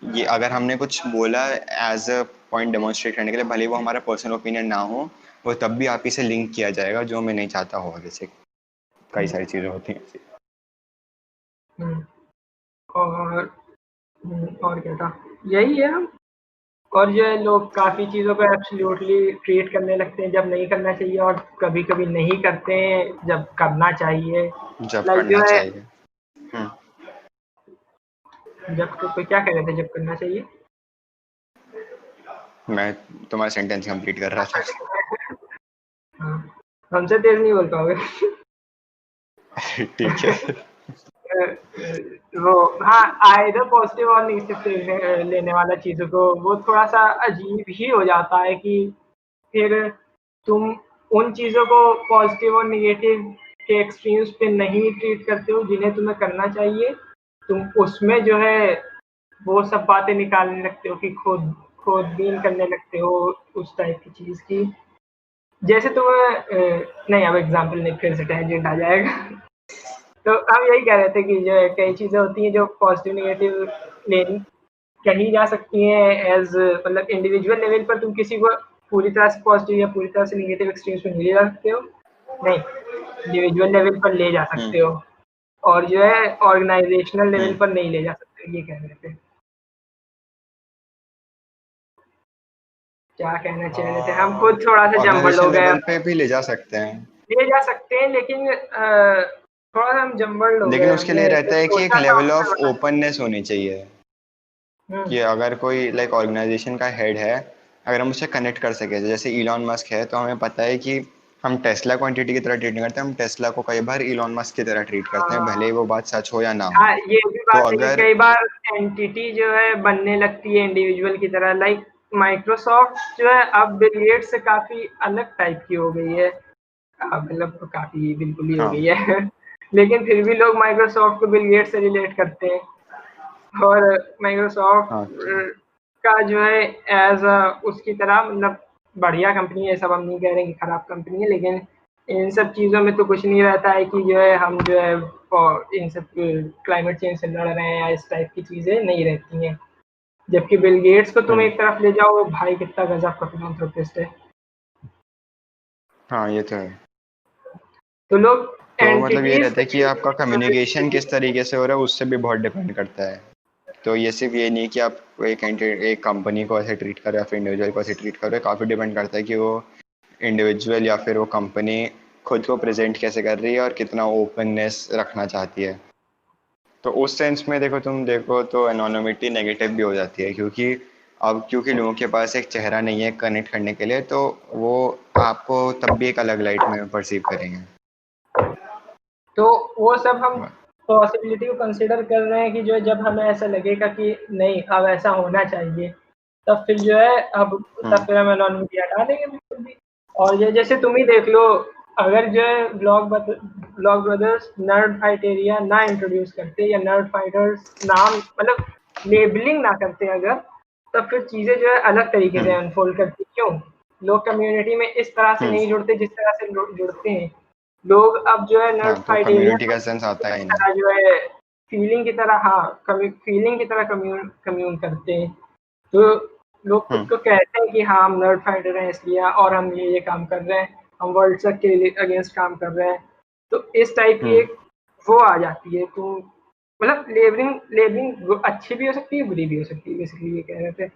ये अगर हमने कुछ बोला एज अ पॉइंट डेमोन्स्ट्रेट करने के लिए, भले वो हमारा पर्सनल ओपिनियन ना हो, वो तब भी आप इसे लिंक किया जाएगा जो मैं नहीं चाहता हो। जैसे कई हुँ, सारी चीज़ें होती हैं ऐसी। हुँ, और और क्या था? यही है, और जो है लोग काफ़ी चीज़ों को एब्सोल्युटली ट्रीट करने लगते हैं जब नहीं करना चाहिए, और कभी-कभी नहीं करते हैं जब करना चाहिए। जब लाइक करना जो है चाहिए। जब कोई क्या कह रहे थे जब करना चाहिए? मैं तुम्हारा सेंटेंस कंप्लीट कर रहा था। हाँ, हमसे तेज़ नहीं बोल पाओगे। ठीक है। वो हाँ, आइदर पॉजिटिव और नेगेटिव लेने वाला चीज़ों को, वो थोड़ा-सा अजीब ही हो जाता है कि फिर तुम उन चीज़ों को पॉजिटिव और नेगेटिव के एक्सट्रीम्स पे नहीं ट्रीट करते हो जिन्हें तुम्हें करना चाहिए। तुम उसमें जो है वो सब बातें निकालने लगते हो कि खोजबीन करने लगते हो उस टाइप की चीज़ की। जैसे तुम्हें नहीं, अब एग्ज़ाम्पल नहीं, फिर से टेंजेंट आ जाएगा। तो हम यही कह रहे थे कि जो है कई चीज़ें होती हैं जो पॉजिटिव नेगेटिव लेनी कही जा सकती हैं एज़, मतलब इंडिविजुअल लेवल पर तुम किसी को पूरी तरह से पॉजिटिव या पूरी तरह से नेगेटिव एक्सट्रीम्स में नहीं ले जा सकते हो। नहीं, इंडिविजुअल लेवल पर ले जा सकते हो, और जो है ऑर्गेनाइज़ेशनल लेवल पर नहीं ले जा सकते, ये कह रहे थे। क्या कहना चाह रहे थे? हम खुद थोड़ा-सा जम्बल हो ऑर्गेनाइजेशन गए। लेवल पे भी ले जा सकते हैं, ले जा सकते हैं, लेकिन थोड़ा-सा हम जम्बल्ड हो लेकिन गए, उसके लिए हमने जो रहता है कि एक सोचा था लेवल उससे ऑफ बड़ा। ओपननेस होनी चाहिए हुँ, कि अगर कोई लाइक ऑर्गेनाइजेशन का हेड है, अगर हम उससे कनेक्ट कर सके, जैसे इलॉन मस्क है, तो हमें पता है कि हम टेस्ला को एंटिटी की तरह ट्रीट नहीं करते, हम टेस्ला को कई बार इलॉन मस्क की तरह ट्रीट करते हैं, भले ही हाँ। वो बात सच हो या ना हो। हाँ, ये भी तो बात है कि अगर कई बार एंटिटी जो है बनने लगती है इंडिविजुअल की तरह। लाइक माइक्रोसॉफ्ट जो है अब बिल गेट्स से काफ़ी अलग टाइप की हो गई है। मतलब काफ़ी बिल्कुल ही हो हाँ गई है। लेकिन फिर भी लोग माइक्रोसॉफ्ट को बिल गेट्स से रिलेट करते हैं, और माइक्रोसॉफ्ट हाँ का जो है एज़ उसकी तरह, मतलब बढ़िया कंपनी है, सब हम नहीं कह रहे कि खराब कंपनी है, लेकिन इन सब चीज़ों में तो कुछ नहीं रहता है कि जो है हम जो है इन सब क्लाइमेट चेंज से लड़ रहे हैं या इस टाइप की चीज़ें नहीं रहती हैं। जबकि बिल गेट्स को तुम हम्म, एक तरफ ले जाओ, भाई कितना गज़ब का फिलैंथ्रोपिस्ट है। हाँ ये तो है। तो लोग तो मतलब ये एंटिटीज़ रहता है कि आपका कम्युनिकेशन किस तरीके से हो रहा है, उससे भी बहुत डिपेंड करता है। तो ये सिर्फ ये नहीं कि आप एक कंपनी को ऐसे ट्रीट करो या फिर इंडिविजुअल को ऐसे ट्रीट करो, काफ़ी डिपेंड करता है कि वो इंडिविजुअल या फिर वो कंपनी खुद को प्रेजेंट कैसे कर रही है और कितना ओपननेस रखना चाहती है। तो उस सेंस में देखो, तुम देखो तो एनोनिमिटी नेगेटिव भी हो जाती है, क्योंकि लोगों के पास एक चेहरा नहीं है कनेक्ट करने के लिए, तो वो आपको तब भी एक अलग लाइट में परसीव करेंगे। तो वो सब हम पॉसिबिलिटी को कंसिडर कर रहे हैं कि जो है जब हमें ऐसा लगेगा कि नहीं अब ऐसा होना चाहिए, तब फिर जो है तब हम्म फिर हम एनोनिमिटी हटा देंगे बिल्कुल भी। और ये जैसे तुम ही देख लो, अगर जो है blog brothers nerd fight area ना इंट्रोड्यूस करते या नर्ड फाइटर्स नाम, मतलब लेबलिंग ना करते अगर, तब फिर चीज़ें जो है अलग तरीके से हम्म अनफोल्ड करती। क्यों? लोग कम्युनिटी में इस तरह से हम्म नहीं जुड़ते जिस तरह से जुड़ते हैं। लोग अब जो है नर्ड हाँ, तो फाइट एरिया कम्युनिटी का सेंस आता है ही नहीं। तरह जो है फीलिंग की तरह, हाँ, फीलिंग की तरह कम्यून कम्यून करते हैं। तो लोग खुद हम्म को कहते हैं कि हाँ हम नर्ड फाइटर हैं इसलिए, और हम ये काम कर रहे हैं, हम वर्ल्ड तक के अगेंस्ट काम कर रहे हैं। तो इस टाइप की हम्म एक वो आ जाती है। तो मतलब लेबलिंग लेबलिंग अच्छी भी हो सकती है, बुरी भी हो सकती है, बेसिकली ये कह रहे थे।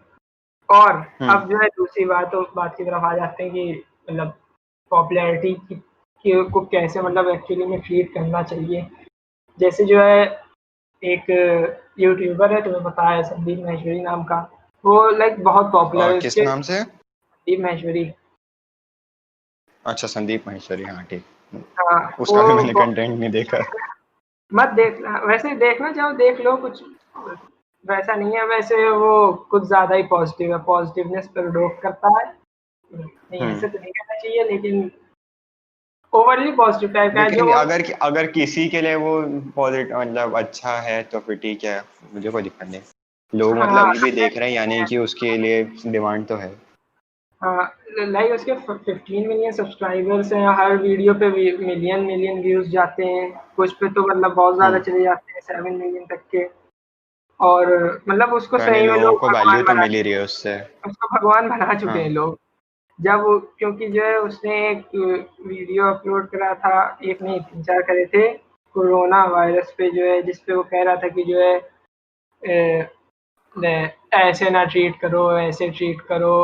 और हम्म अब जो है दूसरी बात की तरफ आ जाते हैं कि मतलब पॉपुलैरिटी को कैसे मतलब एक्चुअली में ट्रीट करना चाहिए। जैसे जो है एक यूट्यूबर है, तुम्हें पता है, संदीप माहेश्वरी नाम का। वो लाइक बहुत पॉपुलर और है, किस उसके नाम से? संदीप माहेश्वरी। अच्छा, संदीप माहेश्वरी, हाँ ठीक। हाँ, उसका भी मैंने कंटेंट नहीं देखा। मत देखना, वैसे देखना चाहो देख लो, कुछ वैसा नहीं है। वैसे वो कुछ ज़्यादा ही पॉजिटिव है, पॉजिटिवनेस पर डोप करता है। नहीं, हम्म ऐसे तो नहीं करना चाहिए, लेकिन ओवरली पॉजिटिव टाइप का है जो लेकिन वो। अगर किसी के लिए वो पॉजिटिव मतलब अच्छा है तो फिर ठीक है, मुझे कोई दिक्कत नहीं। लोग मतलब हाँ, अभी भी देख रहे हैं, यानी कि उसके लिए डिमांड तो है। हाँ, लाइक उसके 15 मिलियन सब्सक्राइबर्स हैं, हर वीडियो पे मिलियन मिलियन व्यूज जाते हैं, कुछ पे तो मतलब बहुत ज़्यादा हम्म चले जाते हैं, 7 मिलियन तक के। और मतलब उसको तो यानी सही में लोगों लोग को वैल्यू भगवान तो बना मिल ही रही है उससे। उसको भगवान बना चुके हैं हाँ लोग। क्योंकि जो है उसने एक वीडियो अपलोड करा था, एक नहीं 3-4 करे थे, कोरोना वायरस पे जो है, जिस पे वो कह रहा था कि जो है ऐसे ना ट्रीट करो, ऐसे ट्रीट करो,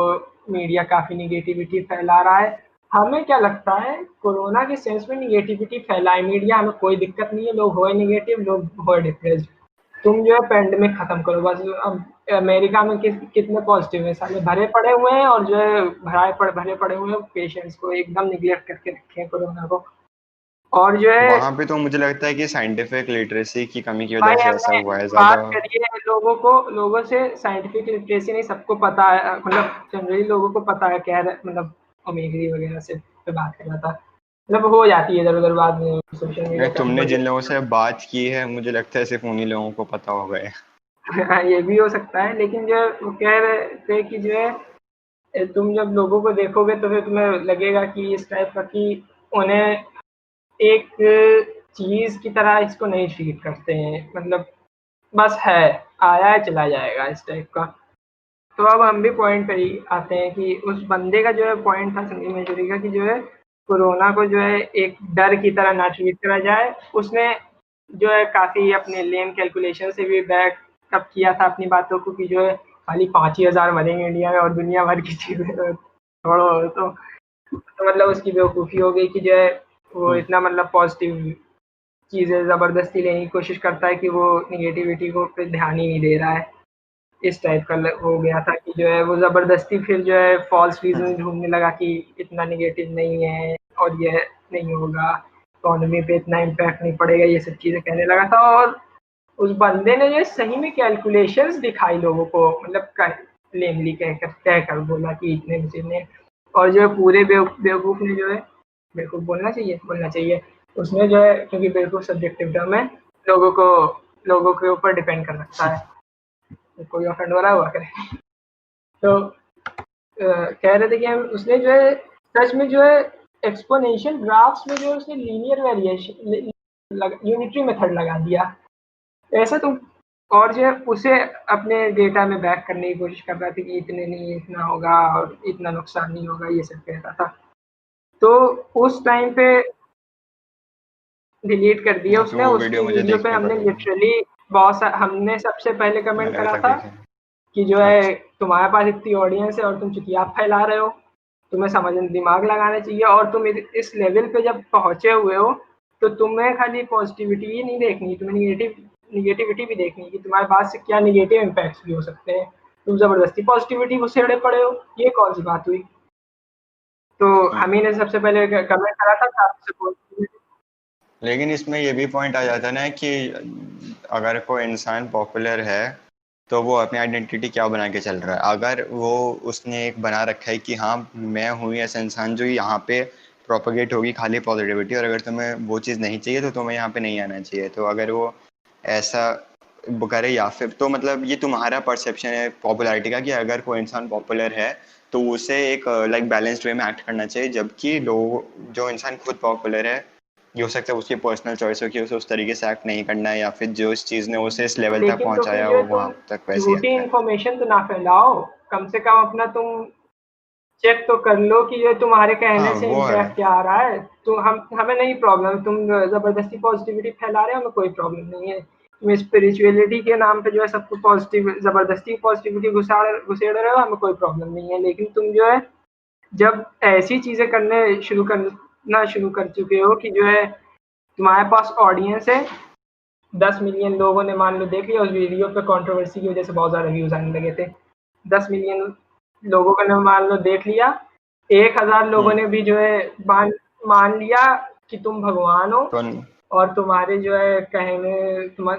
मीडिया काफ़ी नेगेटिविटी फैला रहा है। हमें क्या लगता है कोरोना के सेंस में नेगेटिविटी फैलाए मीडिया, हमें कोई दिक्कत नहीं है, लोग होए नेगेटिव, लोग होए डिप्रेस्ड। तुम जो है पेंडेमिक खत्म करो बस। अब अमेरिका में कितने पॉजिटिव है, साले भरे पड़े हुए हैं और जो है भरे पड़े हुए हैं, पेशेंट्स को एकदम निगलेक्ट करके रखे हैं कोरोना को। और जो है वहां पे तो मुझे लगता है कि साइंटिफिक लिटरेसी की कमी की वजह भाई से ऐसा हमने हुआ है बात ज्यादा। करी है लोगों से साइंटिफिक लिटरेसी नहीं सबको पता है, मतलब जनरली लोगों को पता है क्या है, मतलब ओमेगरी वगैरह से पे बात कर रहा था, मतलब हो जाती है इधर उधर बाद में सोशल मीडिया नहीं, पे तुमने बढ़ जिन लोगों जाती से बात की है मुझे लगता है सिर्फ उन्हीं लोगों को पता होगा ये। है। हाँ, ये भी हो सकता है, लेकिन जो है वो कह रहे थे कि जो है तुम जब लोगों को देखोगे तो फिर तुम्हें लगेगा कि इस टाइप का कि उन्हें एक चीज की तरह इसको नहीं ट्रीट करते हैं, मतलब बस है, आया है चला जाएगा इस टाइप का। तो अब हम भी पॉइंट पे ही आते हैं कि उस बंदे का जो है पॉइंट था संदीप मजूरी का कि जो है कोरोना को जो है एक डर की तरह ना ट्रीट करा जाए। उसने जो है काफी अपने लेम कैलकुलेशन से भी बैकअप किया था अपनी बातों को कि जो है खाली 5 ही हजार मरेंगे इंडिया में और दुनिया भर की चीजें छोड़ो। तो मतलब उसकी बेवकूफ़ी हो गई कि जो है वो हम्म। इतना मतलब पॉजिटिव चीज़ें ज़बरदस्ती लेने की कोशिश करता है कि वो निगेटिविटी को पे ध्यान ही नहीं दे रहा है। इस टाइप का हो गया था कि जो है वो ज़बरदस्ती फिर जो है फॉल्स रीज़न ढूँढने लगा कि इतना नेगेटिव नहीं है और ये नहीं होगा, इकोनॉमी पे इतना इम्पैक्ट नहीं पड़ेगा, ये सब चीज़ें कहने लगा था। और उस बंदे ने जो सही में कैलकुलेशंस दिखाई लोगों को, मतलब लेमली कहकर बोला कि इतने में से इतने। और जो है पूरे बेवकूफ़ ने जो है, बेवकूफ़ बोलना चाहिए, उसने जो है क्योंकि बेवकूफ़ सब्जेक्टिव टर्म है, लोगों को लोगों के ऊपर डिपेंड कर रखा है। तो कोई ऑफेंड हो रहा हुआ करे। तो कह रहे थे कि हम उसने जो है सच में जो है एक्सपोनेंशियल ग्राफ्स में जो है उसने लीनियर वेरिएशन यूनिटरी मेथड लगा दिया ऐसा। तो और जो है उसे अपने डेटा में बैक करने की कोशिश कर रहा था कि इतने नहीं इतना होगा और इतना नुकसान नहीं होगा, ये सब कहता था। तो उस टाइम पे डिलीट कर दिया या फिर उसने, वो उसकी वीडियो मुझे वीडियो पे देखनी हमने पड़ेगी। लिटरली हमने सबसे पहले कमेंट मैंने अभी करा तक था देखे नहीं। कि जो है अच्छा। तुम्हारे पास इतनी ऑडियंस है और तुम चुतियाप फैला रहे हो, तुम्हें समझ दिमाग लगाना चाहिए। और तुम इस लेवल पे जब पहुंचे हुए हो तो तुम्हें खाली पॉजिटिविटी ही नहीं देखनी, तुम्हें निगेटिविटी भी देखनी है कि तुम्हारे पास से क्या निगेटिव इम्पैक्ट्स भी हो सकते हैं। तुम जबरदस्ती पॉजिटिविटी को सेड़े पड़े हो, ये कौन सी बात हुई। तो हम ही ने सबसे पहले कमेंट करा था कि आपसे positivity। लेकिन इसमें ये भी पॉइंट आ जाता है ना कि अगर कोई इंसान पॉपुलर है तो वो अपनी आइडेंटिटी क्या बना के चल रहा है। अगर वो उसने एक बना रखा है कि हाँ मैं हूँ ऐसा इंसान जो यहाँ पे प्रोपेगेट होगी खाली पॉजिटिविटी, और अगर तुम्हें वो चीज़ नहीं चाहिए तो तुम्हें यहाँ पे नहीं आना चाहिए। तो अगर वो ऐसा वो करे, या फिर तो मतलब ये तुम्हारा परसेप्शन है पॉपुलैरिटी का कि अगर कोई इंसान पॉपुलर है तो उसे एक लाइक बैलेंस्ड वे में एक्ट करना चाहिए, जबकि लोग जो इंसान खुद पॉपुलर है ये हो सकता है उसकी पर्सनल चॉइस हो कि उसे उस तरीके से एक्ट नहीं करना है, या फिर जो इस चीज़ ने उसे इस लेवल तक लेकिन तो फिर पहुंचाया जो वो है वहां तुम तक वैसे ही झूठी एक्ट करे। इंफॉर्मेशन तो ना फैलाओ, कम से कम अपना तुम चेक तो कर लो कि ये तुम्हारे हाँ कहने से वो है। इम्पैक्ट क्या आ रहा है। तो हम हमें नहीं प्रॉब्लम, तुम जबरदस्ती पॉजिटिविटी फैला रहे हो, हमें कोई प्रॉब्लम नहीं है। तुम स्पिरिचुअलिटी के नाम पे जो है सबको पॉजिटिव जबरदस्ती पॉजिटिविटी घुसेड़ रहे हो, हमें कोई प्रॉब्लम नहीं है। लेकिन तुम जो है जब ऐसी चीजें करना शुरू कर चुके हो कि जो है तुम्हारे पास ऑडियंस है, 10 मिलियन लोगों ने मान लो देख लिया, उस वीडियो पे कंट्रोवर्सी की वजह से बहुत ज़्यादा व्यूज आने लगे थे। 10 मिलियन लोगों ने मान लो देख लिया, 1,000 लोगों हम्म। ने भी जो है मान मान लिया कि तुम भगवान हो तो और तुम्हारे जो है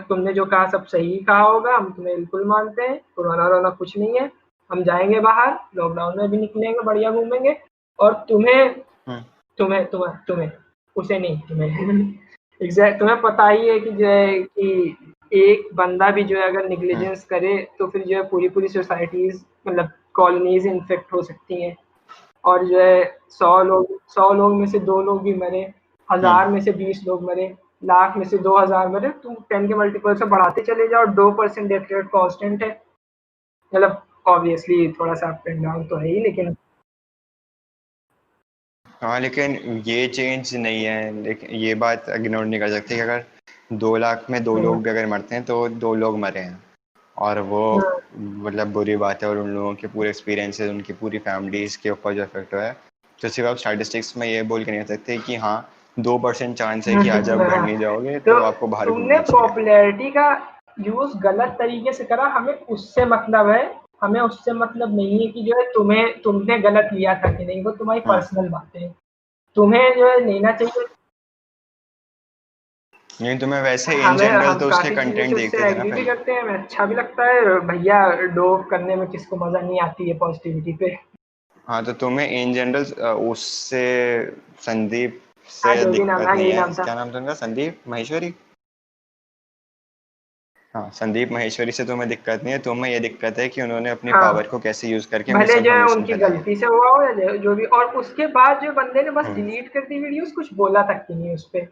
तुमने जो कहा सब सही कहा होगा, हम तुम्हें बिल्कुल मानते हैं, कोरोना वोरोना कुछ नहीं है, हम जाएंगे बाहर, लॉकडाउन में भी निकलेंगे, बढ़िया घूमेंगे। और तुम्हें हम्म। तुम्हें तुम्हें तुम्हें उसे नहीं, तुम्हें तुम्हें पता ही है कि जो है कि एक बंदा भी जो है अगर हम्म। निग्लिजेंस करे तो फिर जो है पूरी पूरी सोसाइटीज, मतलब कॉलोनीज इन्फेक्ट हो सकती हैं। और जो है 100 लोग में से 2 लोग भी मरे, हम्म। 1000 में से 20 लोग मरे, लाख में से 2000 मरे, तुम 10 के मल्टीपल से बढ़ाते चले जाओ, 2% डेथ रेट कांस्टेंट है। मतलब ऑब्वियसली थोड़ा सा अप एंड डाउन तो है ही, लेकिन हाँ लेकिन ये चेंज नहीं है, लेकिन ये बात इग्नोर नहीं कर सकते कि अगर 2 लाख में 2 लोग भी अगर मरते हैं तो 2 लोग मरे हैं। और वो हाँ, मतलब बुरी बात है, और उन लोगों के पूरे एक्सपीरियंसेस, उनकी पूरी फैमिलीज के ऊपर जो इफेक्ट हुआ है, तो सिर्फ आप स्टैटिस्टिक्स में ये बोल के नहीं सकते कि हाँ 2% चांस है कि आज आप घर नहीं जाओगे तो तो आपको बाहर तुमने घूमना चाहिए। पॉपुलैरिटी का यूज गलत तरीके से करा, हमें उससे मतलब है, हमें उससे मतलब नहीं है कि जो है तुमने गलत लिया था कि नहीं, वो तुम्हारी हाँ, पर्सनल बातें हैं, तुम्हें जो है लेना चाहिए। नहीं तुम्हें वैसे इन हमें जनरल हम तो उसके काफी चीजों से कंटेंट उससे देखते थे ना एग्री भी पहले। करते हैं, हमें अच्छा भी लगता है भैया, डोप करने में किसको मजा नहीं आती है पॉजिटिविटी पे। हाँ तो तुम्हें इन जनरल उससे संदीप हाँ, से जो भी नाम दिक्कत था, नहीं यही है, नाम था। क्या नाम था उनका, संदीप महेश्वरी। हाँ संदीप महेश्वरी से तुम्हें दिक्कत नहीं है, तुम्हें ये दिक्कत है कि उन्होंने अपनी पावर हाँ, को कैसे यूज करके मिस भले जो है इन्फॉर्मेशन उनकी फैलाई है। गलती से हुआ हो या जो भी, और उसके बाद जो बंदे ने बस हम्म। डिलीट कर दी वीडियोस, कुछ बोला तक की नहीं उस पे,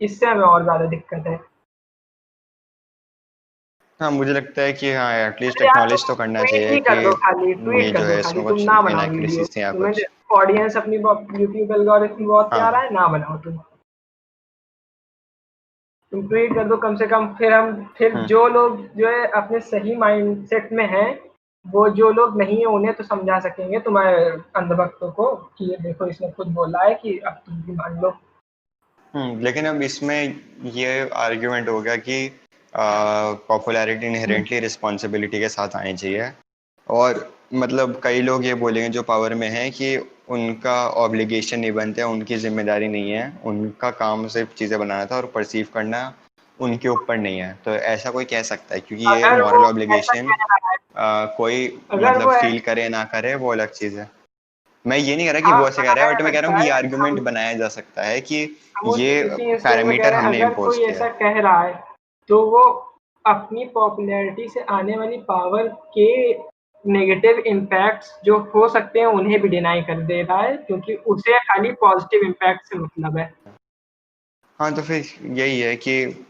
इससे हमें और ज्यादा दिक्कत है। हाँ मुझे लगता है कि हाँ एटलीस्ट अरे यार, तुम एक्नॉलेज तो करना ट्वीट चाहिए ही कि कर दो, खाली ये ट्वीट कर जो दो, है खाली इसमें तुम कुछ ना बनाओ वीडियो, इनएक्यूरेसीज थी या तुम्हें कुछ। ऑडियंस अपनी यूट्यूब एल्गोरिथम बहुत हाँ प्यारा है, ना बनाओ तुम ट्वीट कर दो कम से कम, फिर हम्म जो लोग जो है अपने सही माइंडसेट में हैं, वो जो लोग नहीं है उन्हें तो समझा सकेंगे तुम्हारे अंधभक्तों को कि ये देखो इसने खुद बोला है कि अब तुम भी मान लो। लेकिन अब इसमें ये आर्ग्यूमेंट हो गया कि पॉपुलैरिटी हम्म, इनहेरेंटली रिस्पॉन्सिबिलिटी के साथ आनी चाहिए, और मतलब कई लोग ये बोलेंगे जो पावर में हैं कि उनका ऑब्लिगेशन नहीं बनता है, उनकी जिम्मेदारी नहीं है, उनका काम सिर्फ चीज़ें बनाना था और परसीव करना उनके ऊपर नहीं है। तो ऐसा कोई कह सकता है क्योंकि ये अगर वो मॉरल ऐसा ऑब्लिगेशन कह रहा है, कोई अगर मतलब वो फील करे ना करे वो अलग चीज़ है। मैं ये नहीं कह रहा कि हाँ वो ऐसे कह रहा है, बनाया बट जा मैं कह रहा सकता हूँ कि ये है, आर्गुमेंट बनाया जा सकता है कि हम ये उसी इंस्टेंट में कह पैरामीटर रहे हैं, हमने अगर इम्पोज कोई किया ऐसा है। कह रहा है तो वो अपनी पॉपुलैरिटी से आने वाली पावर के नेगेटिव इम्पैक्ट्स जो हो सकते हैं उन्हें भी डिनाई कर दे रहा है, क्योंकि उसे खाली पॉजिटिव इम्पैक्ट से मतलब है। हाँ तो फिर यही है कि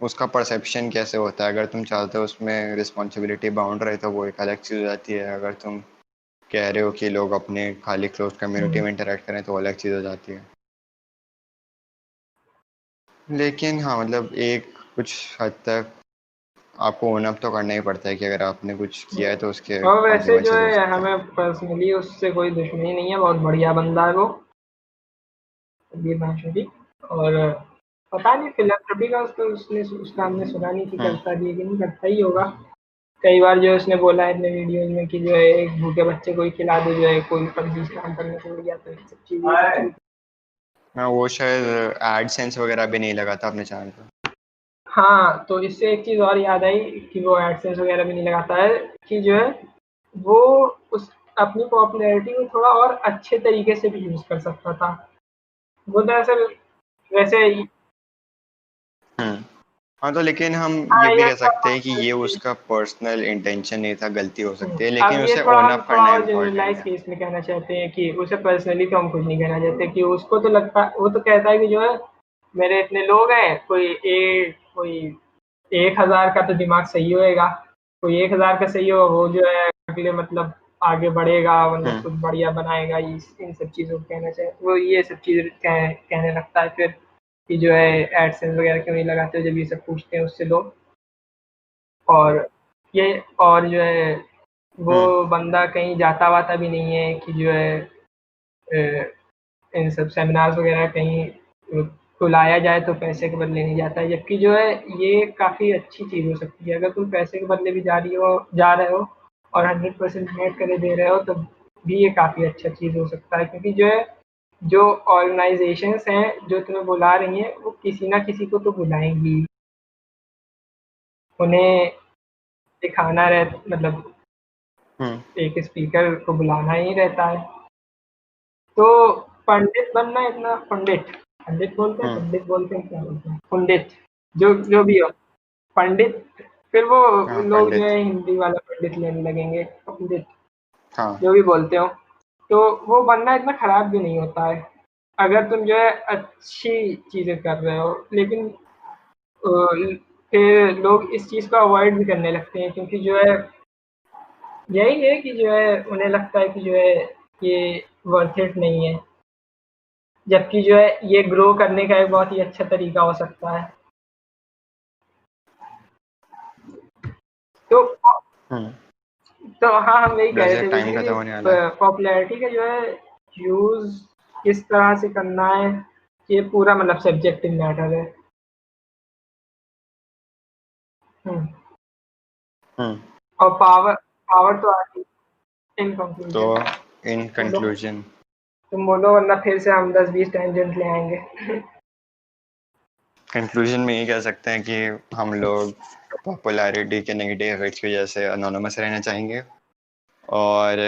उसका परसेप्शन कैसे होता है, अगर तुम चाहते हो उसमें रिस्पॉन्सिबिलिटी बाउंड रहे तो वो एक अलग चीज़ हो जाती है, अगर तुम कह रहे हो कि लोग अपने खाली क्लोज कम्युनिटी हम्म। में इंटरेक्ट करें तो अलग चीज़ हो जाती है। लेकिन हाँ मतलब एक कुछ हद तक आपको ओन अप तो करना ही पड़ता है कि अगर आपने कुछ किया है तो उसके और वैसे जो कॉन्सिक्वेंसेस हो है सकते हैं। हमें पर्सनली उससे कोई दुश्मनी नहीं है, बहुत बढ़िया बंदा है वो, वीर माशूकी। और पता नहीं फिलैंथ्रोपी का उसका हमने सुना नहीं कि हम्म। करता भी है कि नहीं, करता ही होगा। कई बार जो है उसने बोला है अपने वीडियोज में कि जो है एक भूखे बच्चे को ही खिला दो, जो है कोई फर्जी काम करने को मिल गया, तो ये सब चीजें। हाँ वो शायद एडसेंस वगैरह भी नहीं लगाता अपने चैनल पर। हाँ, तो इससे एक चीज और याद आई कि वो एडसेंस वगैरह भी नहीं लगाता है, कि जो है वो उस अपनी पॉपुलैरिटी को थोड़ा और अच्छे तरीके से भी यूज कर सकता था। वो दरअसल वैसे हम्म। हाँ तो लेकिन हम ये हाँ, भी ये कह थोड़ा सकते हैं कि ये पर्सनैलिटी। उसका पर्सनल इंटेंशन नहीं था, गलती हो सकती है, लेकिन अब ये उसे थोड़ा ओन हम अप थोड़ा करना और इम्पोर्टेंट जनरलाइज है। केस में कहना चाहते हैं कि उसे पर्सनली तो हम कुछ नहीं कहना चाहते, कि उसको तो लगता, वो तो कहता है कि जो है मेरे इतने लोग हैं, कोई 1,000 का तो दिमाग सही होएगा, कोई 1,000 का सही होगा, वो जो है अगले मतलब आगे बढ़ेगा, मतलब हम्म कुछ बढ़िया बनाएगा, इन सब चीज़ों को कहना चाहिए, वो ये सब चीज़ कहने लगता है फिर, कि जो है एडसेंस वगैरह क्यों नहीं लगाते हो, जब ये सब पूछते हैं उससे लोग। और ये और जो है वो हम्म बंदा कहीं जाता वाता भी नहीं है कि जो है अ, इन सब सेमिनार्स वगैरह कहीं बुलाया जाए तो पैसे के बदले नहीं जाता है, जबकि जो है ये काफ़ी अच्छी चीज़ हो सकती है, अगर तुम पैसे के बदले भी जा रहे हो और 100% मेहनत करे दे रहे हो, तो भी ये काफ़ी अच्छा चीज़ हो सकता है, क्योंकि जो है जो ऑर्गेनाइजेशंस हैं जो तुम्हें बुला रही हैं, वो किसी ना किसी को तो बुलाएंगी, उन्हें दिखाना रह मतलब हम्म एक स्पीकर को बुलाना ही रहता है। तो पंडित बनना इतना, पंडित पंडित बोलते हैं, हम्म पंडित बोलते हैं, क्या बोलते हैं, पंडित, जो जो भी हो, पंडित, फिर वो हाँ लोग जो पंडित। है हिंदी वाला पंडित लेने लगेंगे, पंडित, हाँ जो भी बोलते हो, तो वो बनना इतना खराब भी नहीं होता है, अगर तुम जो है अच्छी चीजें कर रहे हो, लेकिन फिर लोग इस चीज को अवॉइड भी करने लगते हैं, क्योंकि जो है यही है कि जो है उन्हें लगता है कि जो है ये वर्थ इट नहीं है, जबकि जो है ये ग्रो करने का एक बहुत ही अच्छा तरीका हो सकता है। तो तो हाँ, हम यही कह रहे वैसे थे टाइम बेसिकली खत्म होने वाला है। पॉपुलैरिटी का जो है यूज़ किस तरह से करना है, ये पूरा मतलब सब्जेक्टिव मैटर है। हुँ, हम्म और पावर पावर तो आती है इन तो कंक्लूजन। इन बोलो, कंक्लूजन, तुम बोलो वरना फिर से हम 10-20 टेंजेंट ले आएँगे। कंक्लूजन में ये कह सकते हैं कि हम लोग पॉपुलैरिटी के नेगेटिव इफेक्ट्स की वजह से अनोनिमस रहना चाहेंगे, और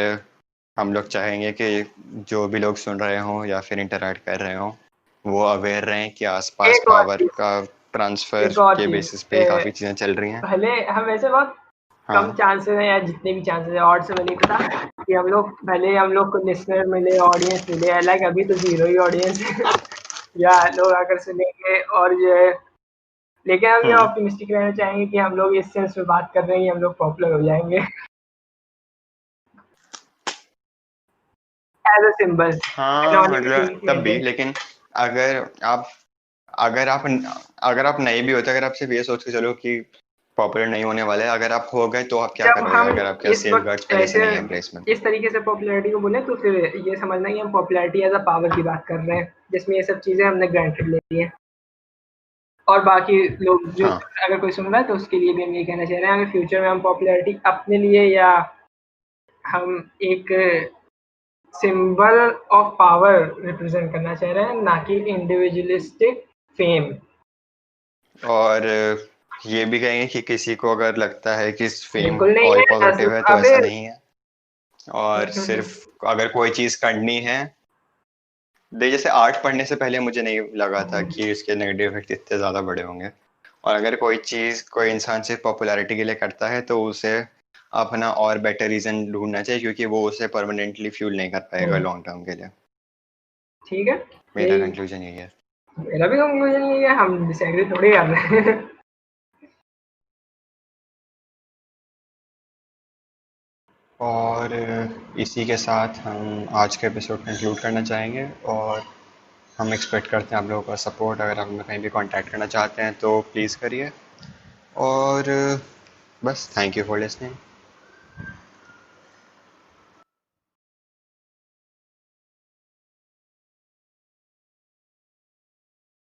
हम लोग चाहेंगे कि जो भी लोग सुन रहे हों या फिर इंटरैक्ट कर रहे हों, वो अवेयर रहें कि आसपास एक और पावर चीज़ का ट्रांसफ़र एक और के चीज़ बेसिस पे काफ़ी चीज़ें चल रही हैं। भले हम वैसे बहुत हाँ। कम चांसेस हैं या जितने भी चांसेस हैं ऑड से मिले पता कि हम लोग को लिसनर मिले, ऑडियंस मिले, लाइक अभी तो ज़ीरो ही ऑडियंस है। या लोग आकर सुनेंगे और जो है, लेकिन हम ये हम्म ऑप्टिमिस्टिक रहना चाहेंगे कि हम लोग इस सेंस में बात कर रहे हैं कि हम लोग पॉपुलर हो जाएँगे एज़ अ सिंबल हाँ, एनोनिमिटी मतलब तब भी, मेंटेन। लेकिन अगर आप अगर आप अगर आप नहीं भी होते, अगर आप सिर्फ ये सोच के चलो कि पॉपुलर नहीं होने वाले, अगर आप हो गए तो आप क्या जब करोगे हम अगर आपके इस सेफ गार्ड्स वक़्त पहले से ऐसे नहीं है प्लेस में? इस तरीके से पॉपुलैरिटी को बोलें तो फिर ये समझना कि हम पॉपुलैरिटी एज़ अ पावर की बात कर रहे हैं, जिसमें ये सब चीज़ें हमने ग्रांटेड ले ली हैं। और बाकी लोग जो हाँ। अगर कोई सुन रहा है तो उसके लिए भी हम ये कहना चाह रहे हैं अगर फ्यूचर में हम पॉपुलैरिटी अपने लिए या हम एक सिंबल ऑफ पावर रिप्रेजेंट करना चाह रहे हैं, ना कि इंडिविजुअलिस्टिक फेम। और ये भी कहेंगे कि किसी को अगर लगता है कि फेम बिल्कुल नहीं ऑल है पॉजिटिव है तो अबे ऐसा नहीं है। और सिर्फ अगर कोई चीज़ करनी है, जैसे आर्ट पढ़ने से पहले मुझे नहीं लगा था कि इसके नेगेटिव इफेक्ट इतने ज़्यादा बड़े होंगे। और अगर कोई चीज़ कोई इंसान सिर्फ पॉपुलैरिटी के लिए करता है तो उसे अपना और बेटर रीज़न ढूंढना चाहिए, क्योंकि वो उसे परमानेंटली फ्यूल नहीं कर पाएगा हुँ, लॉन्ग टर्म के लिए। ठीक है, मेरा यही कंक्लूजन यही है। मेरा भी कंक्लूजन यही है, हम डिसएग्री थोड़ी कर रहे हैं। और इसी के साथ हम आज का एपिसोड कंक्लूड करना चाहेंगे, और हम एक्सपेक्ट करते हैं आप लोगों का सपोर्ट। अगर आप हमें कहीं भी कांटेक्ट करना चाहते हैं तो प्लीज़ करिए। और बस थैंक यू फॉर लिसनिंग।